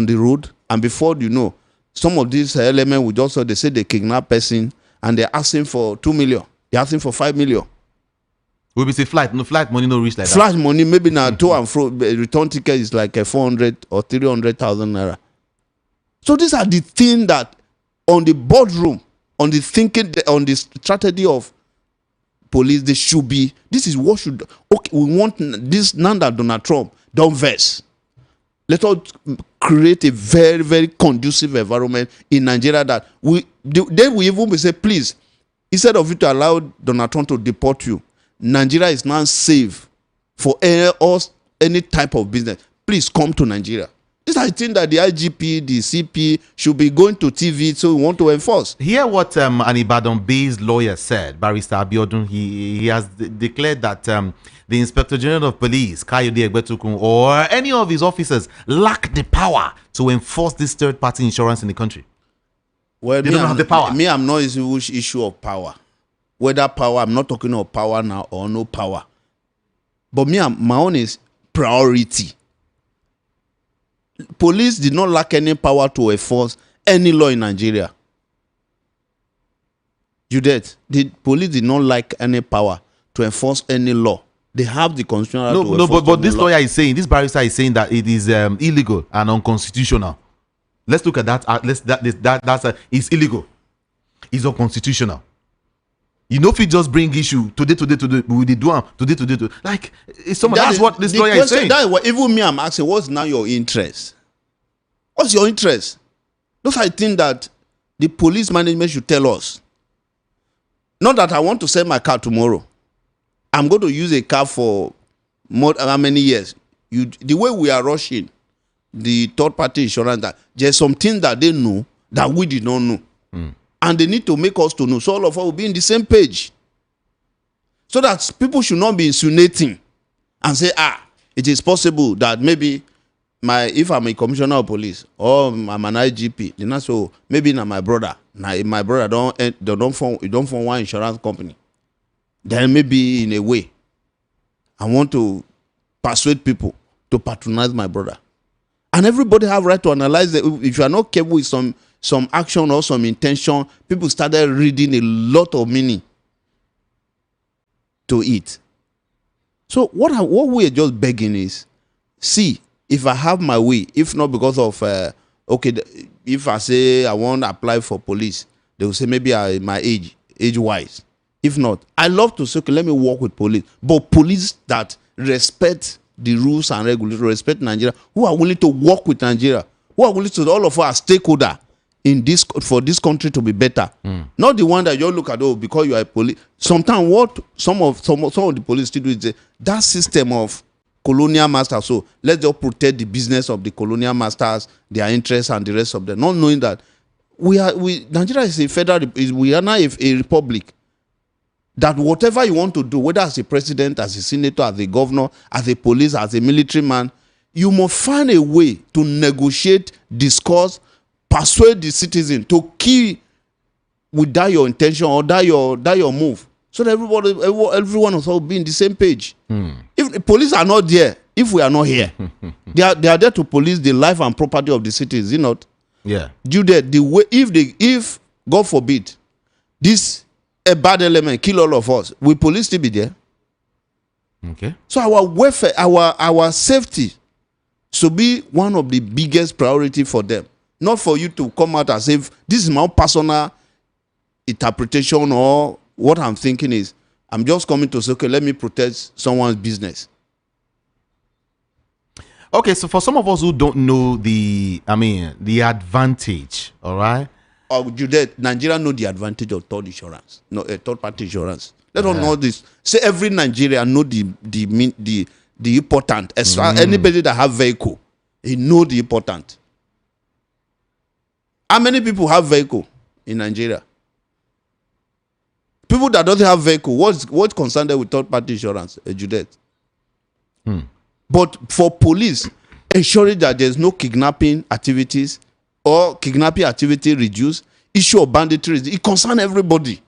the road, and before you know, some of these elements would also, they say they kidnap person and they're asking for 2 million. They're asking for 5 million. We be say flight money no reach like that. Flight money, maybe now to and fro, return ticket is like a 400 or 300,000 naira. So these are the things that on the boardroom, on the thinking, on the strategy of police, they should be. This is what should. Okay, we want this now that Donald Trump don't verse. Let us create a very, very conducive environment in Nigeria that then we even say, please, instead of you to allow Donald Trump to deport you, Nigeria is now safe for any type of business. Please come to Nigeria. This I think that the IGP, the CP should be going to TV, so we want to enforce. Hear what an Ibadan-based lawyer said, Barrister Abiodun. He has declared that the Inspector General of Police, Kayode Egbetukun, or any of his officers lack the power to enforce this third-party insurance in the country. Well, they don't have the power. I'm not a issue of power. Whether power, I'm not talking of power now or no power. But my own is priority. Police did not lack any power to enforce any law in Nigeria. The police did not lack any power to enforce any law. They have the constitutional. But this lawyer is saying, this barrister is saying that it is illegal and unconstitutional. Let's look at that. It's illegal. It's unconstitutional. You know, if you just bring issue today, we did do today. Like, that's what this lawyer is saying. That is what even me, I'm asking, what's now your interest? What's your interest? Those are things that the police management should tell us. Not that I want to sell my car tomorrow. I'm going to use a car for how many years? The way we are rushing the third-party insurance, that there's some things that they know that we did not know. And they need to make us to know. So all of us will be in the same page. So that people should not be insinuating and say, it is possible that maybe if I'm a commissioner of police or I'm an IGP, then so maybe now my brother don't form one insurance company. Then maybe in a way, I want to persuade people to patronize my brother. And everybody have right to analyze that. If you are not careful with some action or some intention, people started reading a lot of meaning to it. So what we are just begging is, see, if I have my way, if not because of, if I say I want to apply for police, they will say maybe my age-wise. If not, I love to say, okay, let me work with police. But police that respect the rules and regulations, respect Nigeria, who are willing to work with Nigeria, who are willing to, all of us are stakeholders in this, for this country to be better. Not the one that you look at, because you are a police. Sometimes what some of the police still do is that system of colonial masters. So let's just protect the business of the colonial masters, their interests and the rest of them, not knowing that Nigeria is a federal, we are now a republic. That whatever you want to do, whether as a president, as a senator, as a governor, as a police, as a military man, you must find a way to negotiate, discuss, persuade the citizen to key with that your intention or that your move, so that everyone will be in the same page. If the police are not there, if we are not here, they are there to police the life and property of the citizens, you know. Yeah. Due that the way, if God forbid a bad element kill all of us, will police still be there? Okay. So our welfare, our safety should be one of the biggest priority for them. Not for you to come out as if this is my personal interpretation, or what I'm thinking is I'm just coming to say, okay, let me protect someone's business. Okay, so for some of us who don't know the advantage, all right? Nigeria know the advantage of third-party insurance. Let us know this. Say every Nigerian know the important. As far as anybody that have vehicle, he know the important. How many people have vehicle in Nigeria? People that don't have vehicle, what's concerned with third-party insurance? Judith. But for police, ensuring that there's no kidnapping activities or kidnapping activity reduced, issue of banditry, it concerns everybody.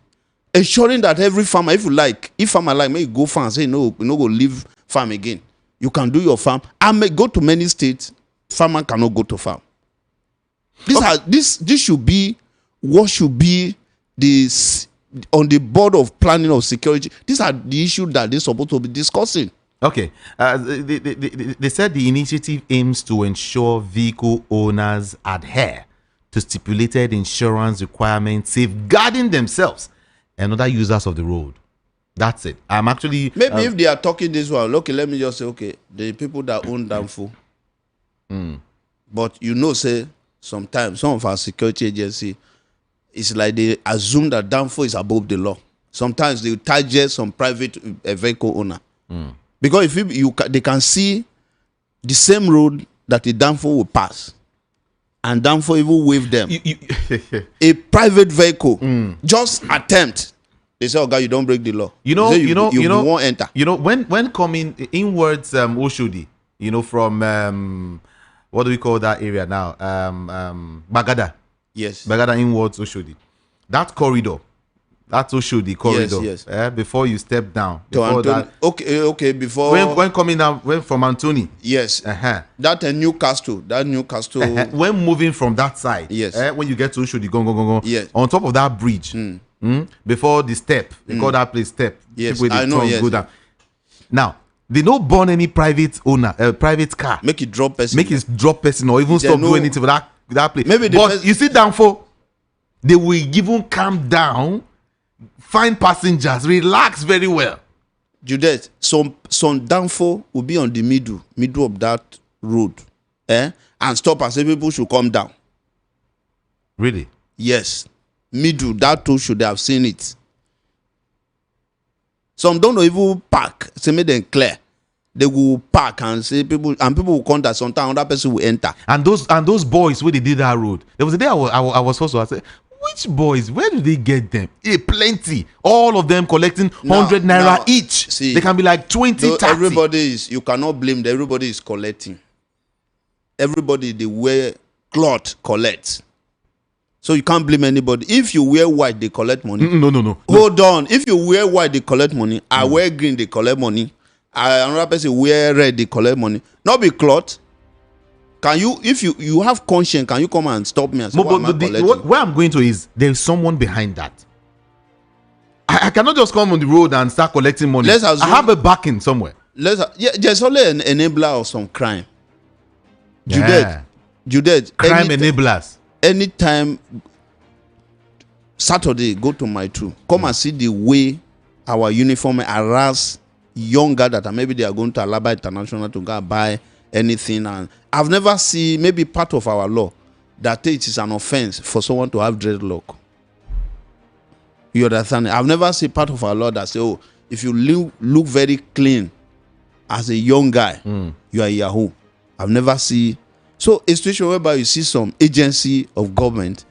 Ensuring that every farmer, if farmer may go farm and say, no, go leave farm again. You can do your farm. I may go to many states, farmer cannot go to farm. This should be what should be this on the board of planning of security. These are the issues that they're supposed to be discussing. Okay. They said the initiative aims to ensure vehicle owners adhere to stipulated insurance requirements, safeguarding themselves and other users of the road. That's it. I'm actually... Maybe if they are talking this one, okay, let me just say, okay, the people that own Danfo. But say, sometimes some of our security agency, it's like they assume that Danfo is above the law. Sometimes they target some private vehicle owner. Because if they can see the same road that the Danfo will pass, and Danfo even wave them. A private vehicle just attempt. They say, "Oh God, you don't break the law." You won't enter. When coming inwards, Oshodi, from what do we call that area now? Bagada. Yes. Bagada inwards Oshodi. That corridor. That's Oshodi corridor. Yes. Before you step down. Okay. Before when coming down, from Anthony. Yes. That Newcastle. When moving from that side. Yes. When you get to Oshodi, go. Yes. On top of that bridge. Before the step, they call that place step. Yes, I know. Yes. Go down. Now they don't burn any private private car. Make it drop person, or even stop doing anything for that place. Maybe but you see, Danfo, they will even calm down, find passengers, relax very well. Judith, some Danfo will be on the middle of that road, and stop and say people should come down. Really? Yes. Middle, that too should have seen it. Some don't even park, say make them clear. They will park and say people will come that sometimes another person will enter. And those boys where they did that road. There was a day I was also, I said, which boys? Where do they get them? Plenty. All of them collecting 100 naira each. See, they can be like 20, 30. You cannot blame them. Everybody is collecting. Everybody they wear cloth collects. So you can't blame anybody. If you wear white, they collect money. No. Hold on. If you wear white, they collect money. I wear green, they collect money. Another person wear red, they collect money. Not be cloth. Can you, if you have conscience, can you come and stop me and say, where I'm going to is there's someone behind that. I cannot just come on the road and start collecting money. I have a backing somewhere. There's only an enabler of some crime. Judith. Crime enablers. Anytime Saturday, go to my true. Come and see the way our uniform harass younger that maybe they are going to Alaba International to go buy anything. And I've never seen maybe part of our law that it is an offense for someone to have dreadlock. You understand? I've never seen part of our law that say, oh, if you look very clean as a young guy, you are a Yahoo. I've never seen. So a situation whereby you see some agency of government,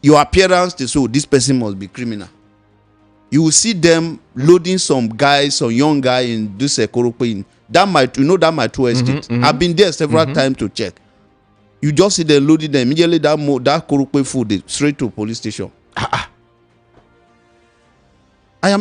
your appearance, they say, oh, this person must be criminal. You will see them loading some young guy in this Korope. That might estate. I've been there several times to check. You just see them loading them immediately. That Korope food straight to police station.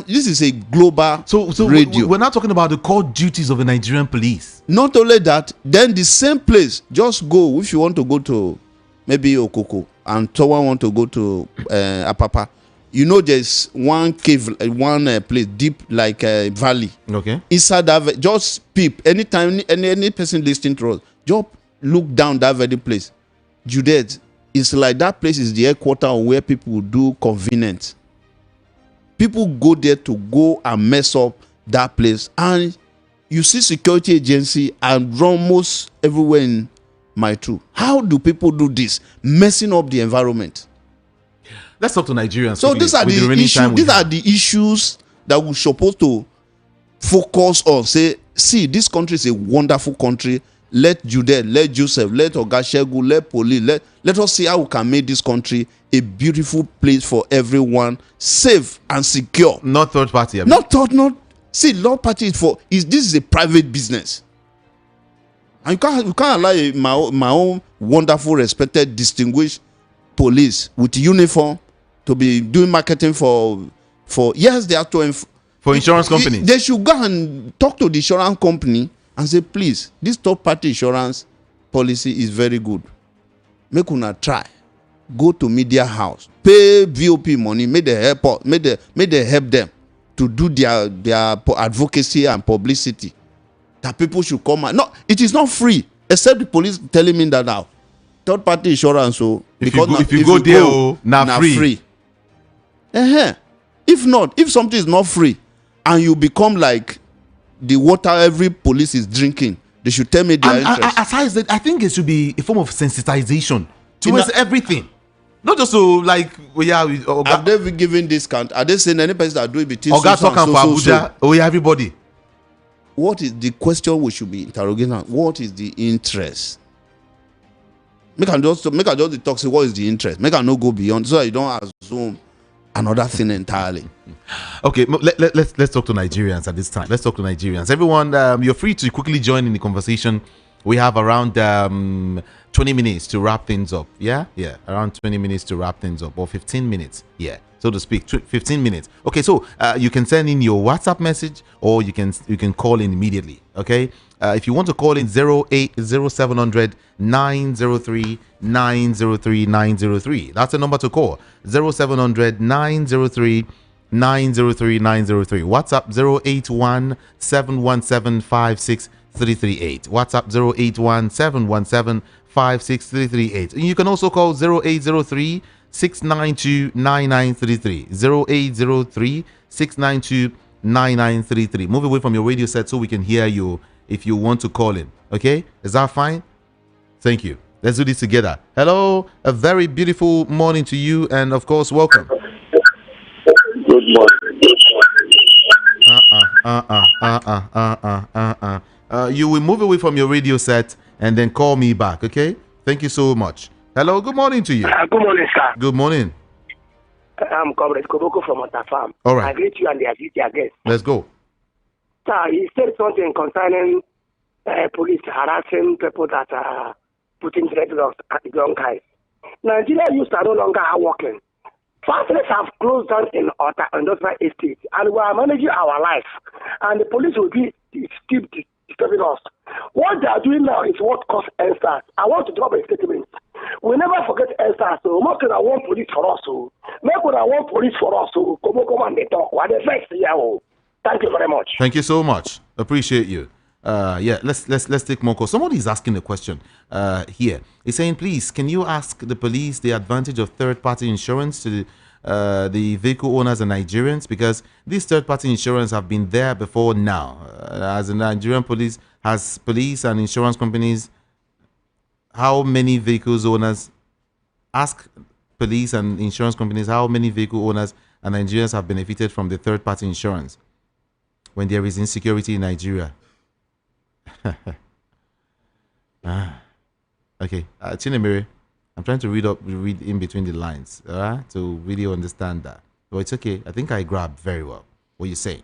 This is a global radio. We're not talking about the core duties of the Nigerian police. Not only that, then the same place, just go. If you want to go to maybe Okoko and someone want to go to Apapa, there's one cave, one place deep like a valley. Okay. Inside that, just peep. Anytime any person listening to us, just look down that very place. Judith, it's like that place is the headquarters where people do convenience. People go there to go and mess up that place. And you see security agency and almost everywhere in my true. How do people do this? Messing up the environment. Let's talk to Nigerians. So these are the issues. These are the issues that we're supposed to focus on. Say, see, this country is a wonderful country. Let Judith, let Joseph, let Ogashegu, let Police, let us see how we can make this country a beautiful place for everyone, safe and secure. Not third party. See, law party this is a private business. And you can't allow my own wonderful, respected, distinguished police with uniform to be doing marketing for yes, they are for insurance companies. They should go and talk to the insurance company and say, please, this third party insurance policy is very good. make una try go to media house, pay VOP money, make the help, make the help them to do their advocacy and publicity. That people should come out. No, it is not free, except the police telling me that now. Third party insurance, so because if you go there, now free. If not, if something is not free, and you become like the water every police is drinking, they should tell me their interest. Aside that, I think it should be a form of sensitization towards everything. Not just so like have they been given discount? Are they saying any person that do it between everybody? What is the question we should be interrogating? What is the interest? Make I just talk, say what is the interest? Make I not go beyond so that you don't assume another thing entirely. Okay, let's talk to Nigerians at this time. Let's talk to Nigerians. Everyone, you're free to quickly join in the conversation. We have around 20 minutes to wrap things up. Yeah, around 20 minutes to wrap things up, or 15 minutes. Yeah, so to speak, 15 minutes. Okay, so you can send in your WhatsApp message, or you can call in immediately. Okay, if you want to call in 0700 903 903 903. That's the number to call. 0700 903 903 903. WhatsApp 081 717 56338. WhatsApp 081 717 56338. You can also call 0803 692 9933. 0803 692 9933. Move away from your radio set so we can hear you if you want to call in. Okay, is that fine? Thank you. Let's do this together. Hello, a very beautiful morning to you, and of course, welcome. Good morning. You will move away from your radio set and then call me back, okay? Thank you so much. Hello, good morning to you. Good morning, sir. Good morning. I'm Comrade Koboko from Otafam. All right. I greet you and the guests. Let's go. Sir, he said something concerning police harassing people that are putting dreadlocks at the young guys. Nigeria youths are no longer working. Factories have closed down in Ota Industrial Estate, and we are managing our life. And the police will be still disturbing us. What they are doing now is what caused EndSARS. I want to drop a statement. We never forget EndSARS. So, make I want police for us. So, make I want police for us. So, come and they talk. What the next year? Thank you very much. Thank you so much. Appreciate you. Let's take more calls. Somebody is asking a question here. He's saying, please, can you ask the police the advantage of third-party insurance to the vehicle owners and Nigerians? Because these third-party insurance have been there before now. As the Nigerian police has police and insurance companies, how many vehicles owners ask police and insurance companies how many vehicle owners and Nigerians have benefited from the third-party insurance when there is insecurity in Nigeria? Okay, Chinemere, I'm trying to read in between the lines to really understand that. But it's okay. I think I grabbed very well what you're saying.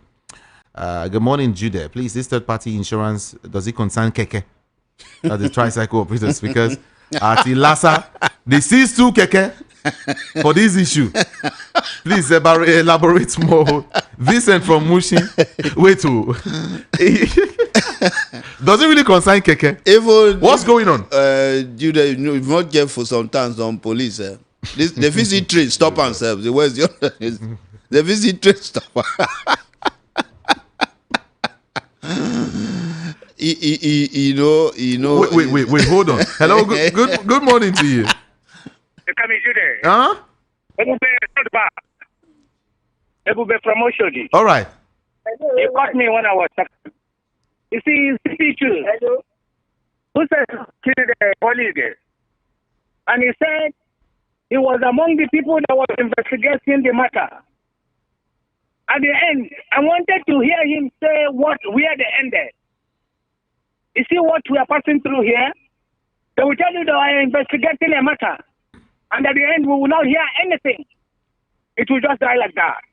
Good morning, Jude. Please, this third-party insurance, does it concern Keke? The tricycle operators? Because at Ilasa, they seize 2 Keke for this issue. Please elaborate more. Vincent from Mushin. Wait to. Does it really concern Keke? What's going on? You not careful sometimes on police. They visit train stop themselves. They visit train stop. You know. Wait. Hold on. Hello. Good morning to you. Huh? Ebube from Oshodi. All right. You caught me when I was talking. You see, Hello. Who said kill the police? And he said he was among the people that was investigating the matter. At the end, I wanted to hear him say where they ended. You see what we are passing through here? They will tell you they are investigating a matter. And at the end, we will not hear anything. It will just die like that.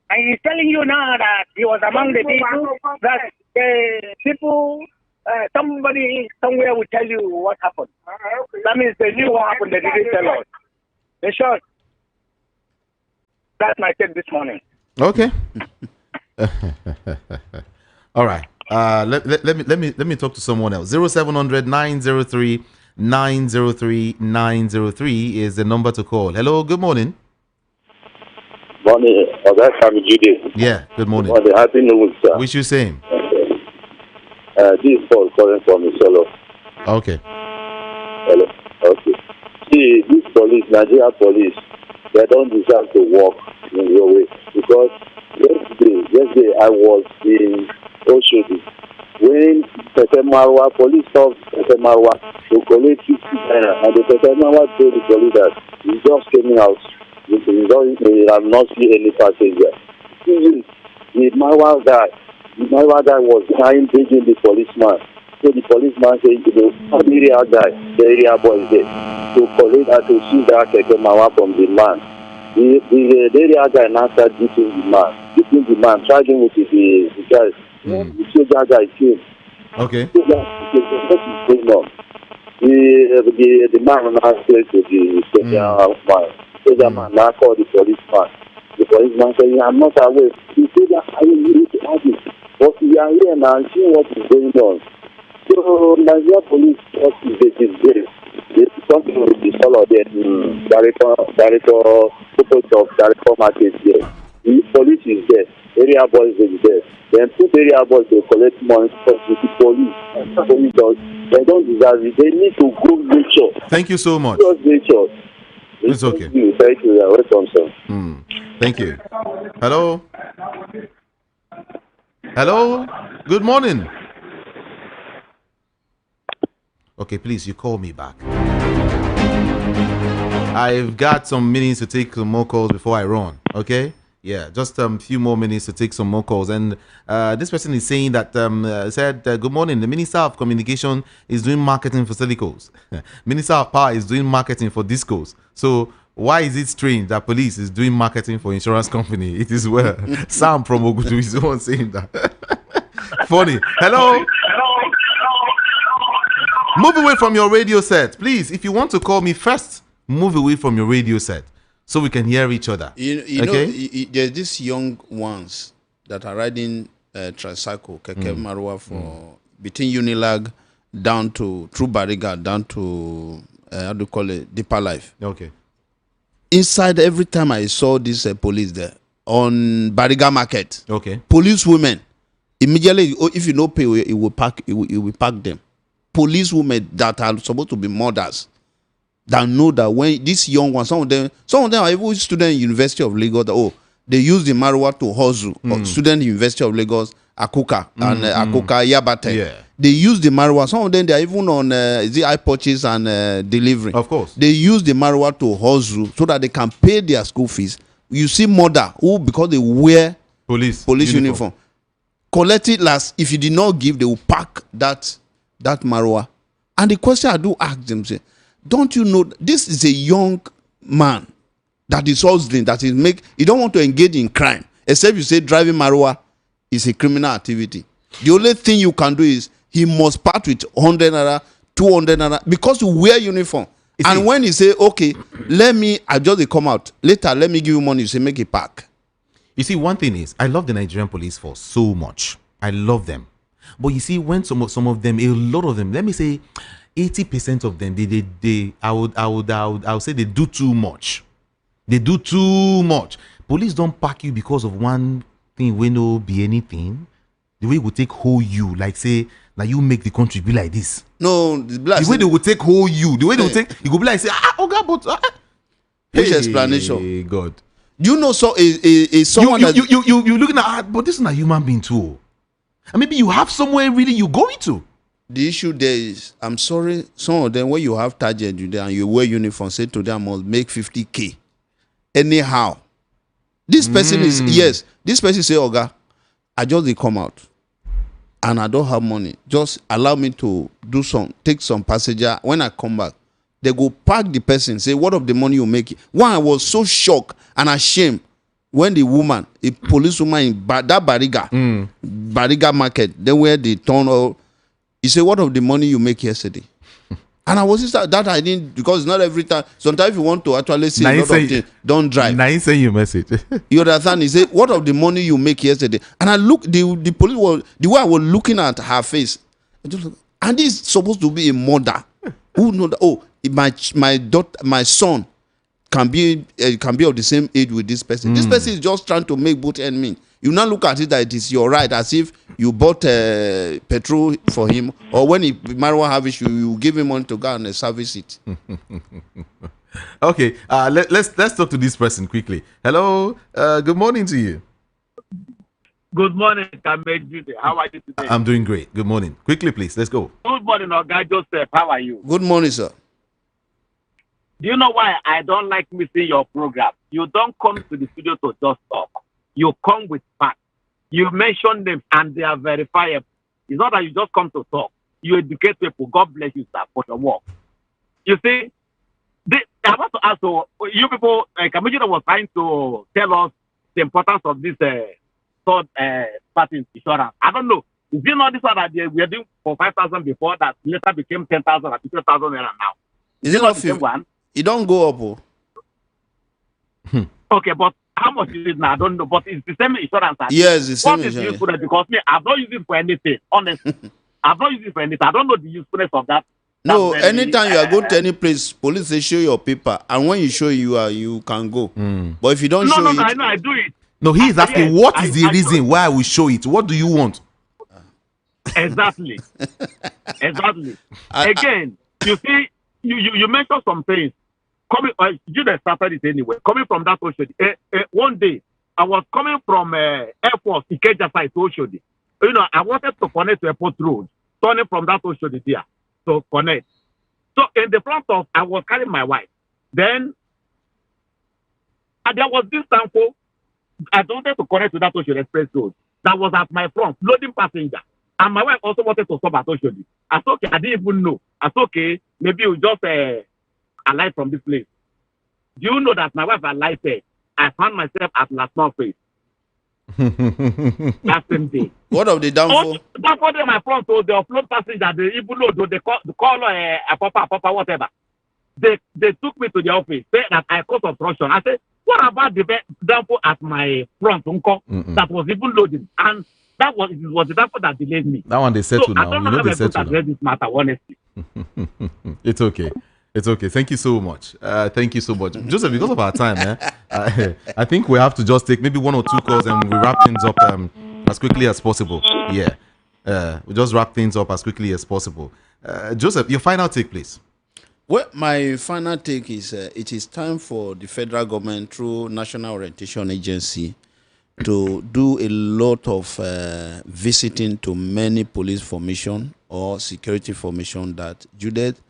And he's telling you now that he was among the people, that the people, somebody somewhere will tell you what happened. That means they knew what happened, they didn't tell us. In short, that's my take this morning. Okay. All right. Let me talk to someone else. 0700 903 903 is the number to call. Hello, good morning. Morning, Judy. Yeah, good morning. Morning, happy New Week, sir. Wish you same. This is Paul calling from Isolo. Okay. Hello. Okay. See, this police, Nigeria police, they don't deserve to work in your way because yesterday I was in Oshodi when Marwa police stopped Marwa to collect 50 naira, and the Marwa told the police that he just came out. He have not seen any passenger. The Marwa guy was trying begging the policeman. So the policeman said, the area guy, the area boy is there, to collect and to see that Marwa from the man. The area guy now started beating the man, charging with the guy. The soldier guy came. Okay. So what is going on? The man now said to the soldier man. Soldier man now called the policeman. The policeman said, I'm not aware. He said that I need to have it. But we are here now and see what is going on. So Nigeria police just investigate. There's something with the fellow there, director market there. The police is there. Area boys is there. Then put area boys to collect money from the police. They don't deserve it. They need to grow nature. Thank you so much. Just nature. It's okay. Thank you. You're welcome, sir. Thank you. Hello. Hello. Good morning. Okay, please, you call me back. I've got some minutes to take some more calls before I run. Okay. Yeah, just a few more minutes to take some more calls. And this person is saying that, said, good morning. The Minister of Communication is doing marketing for Silicos. Minister of Power is doing marketing for Discos. So why is it strange that police is doing marketing for insurance company? It is well. Sam from Ogun is the one saying that. Funny. Hello? Move away from your radio set. Please, if you want to call me first, move away from your radio set, so we can hear each other. You know, there's these young ones that are riding tricycle, Keke Marwa, for between Unilag down to through Bariga down to how do you call it, Deeper Life. Okay. Inside, every time I saw this police there on Bariga Market. Okay. Police women immediately, if you don't pay, it will pack them. Police women that are supposed to be mothers, that know that when these young ones, some of them are even students in University of Lagos. They use the marijuana to hustle. Student University of Lagos, Akuka and Akuka Yabate. Yeah. They use the marijuana. Some of them they are even on the iPurchase and delivery. Of course. They use the marijuana to hustle so that they can pay their school fees. You see mother who, because they wear police uniform, collect it last. If you did not give, they will pack that marijuana. And the question I do ask them, say, don't you know this is a young man that is hustling, that is you don't want to engage in crime, except you say driving marijuana is a criminal activity. The only thing you can do is he must part with 100 naira, 200 naira, because you wear uniform. And when he say, okay, let me adjust the come out later, let me give you money, you say make it pack. You see, one thing is, I love the Nigerian police force so much. I love them. But you see, when some of them, a lot of them, let me say 80% of them, I would say they do too much. They do too much. Police don't pack you because of one thing when no be anything. The way it will take hold you, like say, now you make the country be like this. No, the way they will take hold you, the way they will take, you go be like say, God, but which explanation? God. Do you know someone you looking at, but this is not a human being too. And maybe you have somewhere really you're going to. The issue there is, I'm sorry, some of them, when you have target you there and you wear uniform, say to them, must make 50K. Anyhow. This person this person say, Oga, I just come out and I don't have money. Just allow me to take some passenger. When I come back, they go park the person, say, what of the money you make? One, I was so shocked and ashamed when the woman, a police woman in that Bariga market, then where they turn out, he said, what of the money you make yesterday? And I was that I didn't, because not every time. Sometimes you want to actually see a lot of things, don't drive. Now you say your message. You understand? He said, what of the money you make yesterday? And I look, the police was, the way I was looking at her face, and this is supposed to be a mother Who know that? Oh, my son can be of the same age with this person. This person is just trying to make both ends meet. You now look at it that it is your right, as if you bought petrol for him, or when he marijuana have issue, you give him money to go and service it. Okay, let's talk to this person quickly. Hello, good morning to you. Good morning, Jude. How are you today? I'm doing great. Good morning. Quickly, please. Let's go. Good morning, Oga Joseph. How are you? Good morning, sir. Do you know why I don't like missing your program? You don't come to the studio to just talk. You come with facts. You mention them and they are verifiable. It's not that you just come to talk. You educate people. God bless you, sir, for your work. You see, I want to ask you people, Commissioner was trying to tell us the importance of this third party insurance. I don't know. Is it not this one that we were doing for 5,000 before that later became 10,000 and 15,000 now? Is it not the same one? It don't go up. Okay, but how much is it now? I don't know. But it's the same insurance. Yes, the same insurance. What is the usefulness? Because me, I've not used it for anything. Honestly, I've not used it for anything. I don't know the usefulness of that. No, anytime you are going to any place, police say show your paper, and when you show you can go. But if you don't show it, I know I do it. No, he is asking what is the reason why we show it. What do you want? Exactly. Again, you see, you mentioned some things. You just started it anyway. Coming from that Oshodi. One day, I was coming from Air Force Ikeja side to Oshodi. You know, I wanted to connect to Airport Road, turning from that Oshodi there to connect. So in the front of, I was carrying my wife. Then, and there was this sample. I wanted to connect to that Oshodi Express Road. That was at my front, loading passenger. And my wife also wanted to stop at Oshodi. I said, okay, I didn't even know. I said, okay, maybe you just alight from this place. Do you know that my wife alighted? I found myself at Last North Face. That same day. What of the downfall? Downfall in my front, so the offload passenger, they even know, they call Papa, whatever. They took me to the office, said that I caused obstruction. I said, what about the downfall at my front, uncle? That was even loaded. And that was the downfall that delayed me. That one they settled so now. I don't know how they settled now. This matter, honestly. It's okay. It's okay. Thank you so much. Thank you so much. Joseph, because of our time, I think we have to just take maybe one or two calls and we wrap things up as quickly as possible. Yeah. We just wrap things up as quickly as possible. Joseph, your final take, please. Well, my final take is it is time for the federal government through National Orientation Agency to do a lot of visiting to many police formation or security formation that Judith,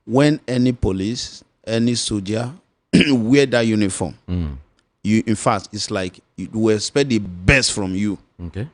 when any police, any soldier wear that uniform, you, in fact, it's like you will expect the best from you. Okay.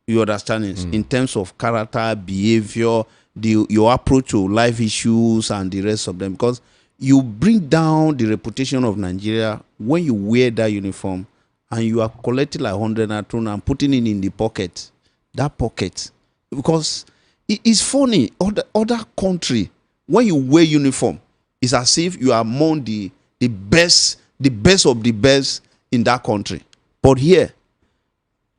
You understand it? In terms of character, behavior, your approach to life issues and the rest of them, because you bring down the reputation of Nigeria when you wear that uniform and you are collecting like 100 and putting it in the pocket, that pocket, because it's funny. Other country, when you wear uniform, it's as if you are among the best of the best in that country. But here,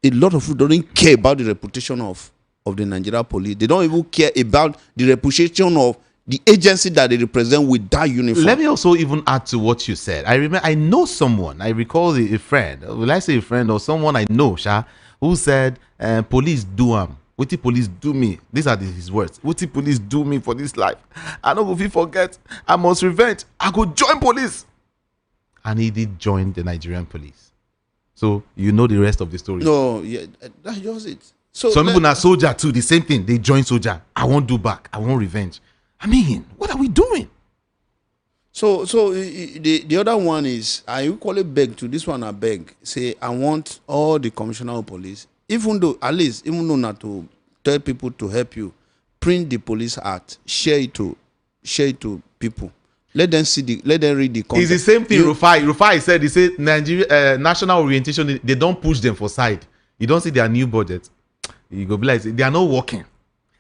a lot of people don't care about the reputation of the Nigeria police. They don't even care about the reputation of the agency that they represent with that uniform. Let me also even add to what you said. I know someone, I recall a friend, will I say a friend or someone I know, who said, police do what the police do me? These are his words. What the police do me for this life? I don't know if he forget. I must revenge. I go join police. And he did join the Nigerian police. So you know the rest of the story. No, yeah, that's just it. So some people are soldier too. The same thing. They join soldier. I won't do back. I want revenge. I mean, what are we doing? So the other one is, I equally beg to this one. I beg, say I want all the commissioner of police, even though not to tell people to help you, print the police act, share it to people. Let them read the content. It's the same thing. Rufai said, he said Nigeria national orientation, they don't push them for side. You don't see their new budget. You go be like, they are not working.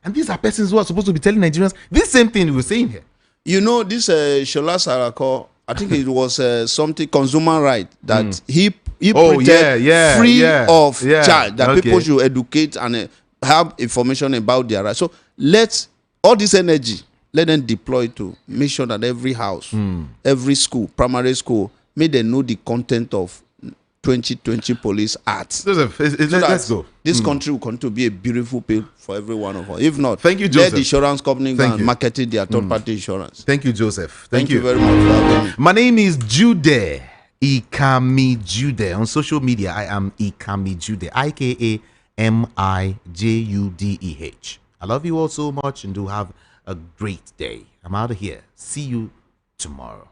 And these are persons who are supposed to be telling Nigerians this same thing we're saying here. You know, this Shola Sarako, I think it was something consumer right that he printed free of charge that people should educate and have information about their rights. So let's all this energy, let them deploy to make sure that every house, every school, primary school, may they know the content of 2020 Police Act. Joseph, let's go. This country will continue to be a beautiful place for every one of us. If not, thank you, Joseph. Let the insurance company go and market it their third-party insurance. Thank you, Joseph. Thank you very much for having me. My name is Jude Ikami Jude. On social media, I am Ikami Jude. IKAMIJUDEH. I love you all so much and do have a great day. I'm out of here. See you tomorrow.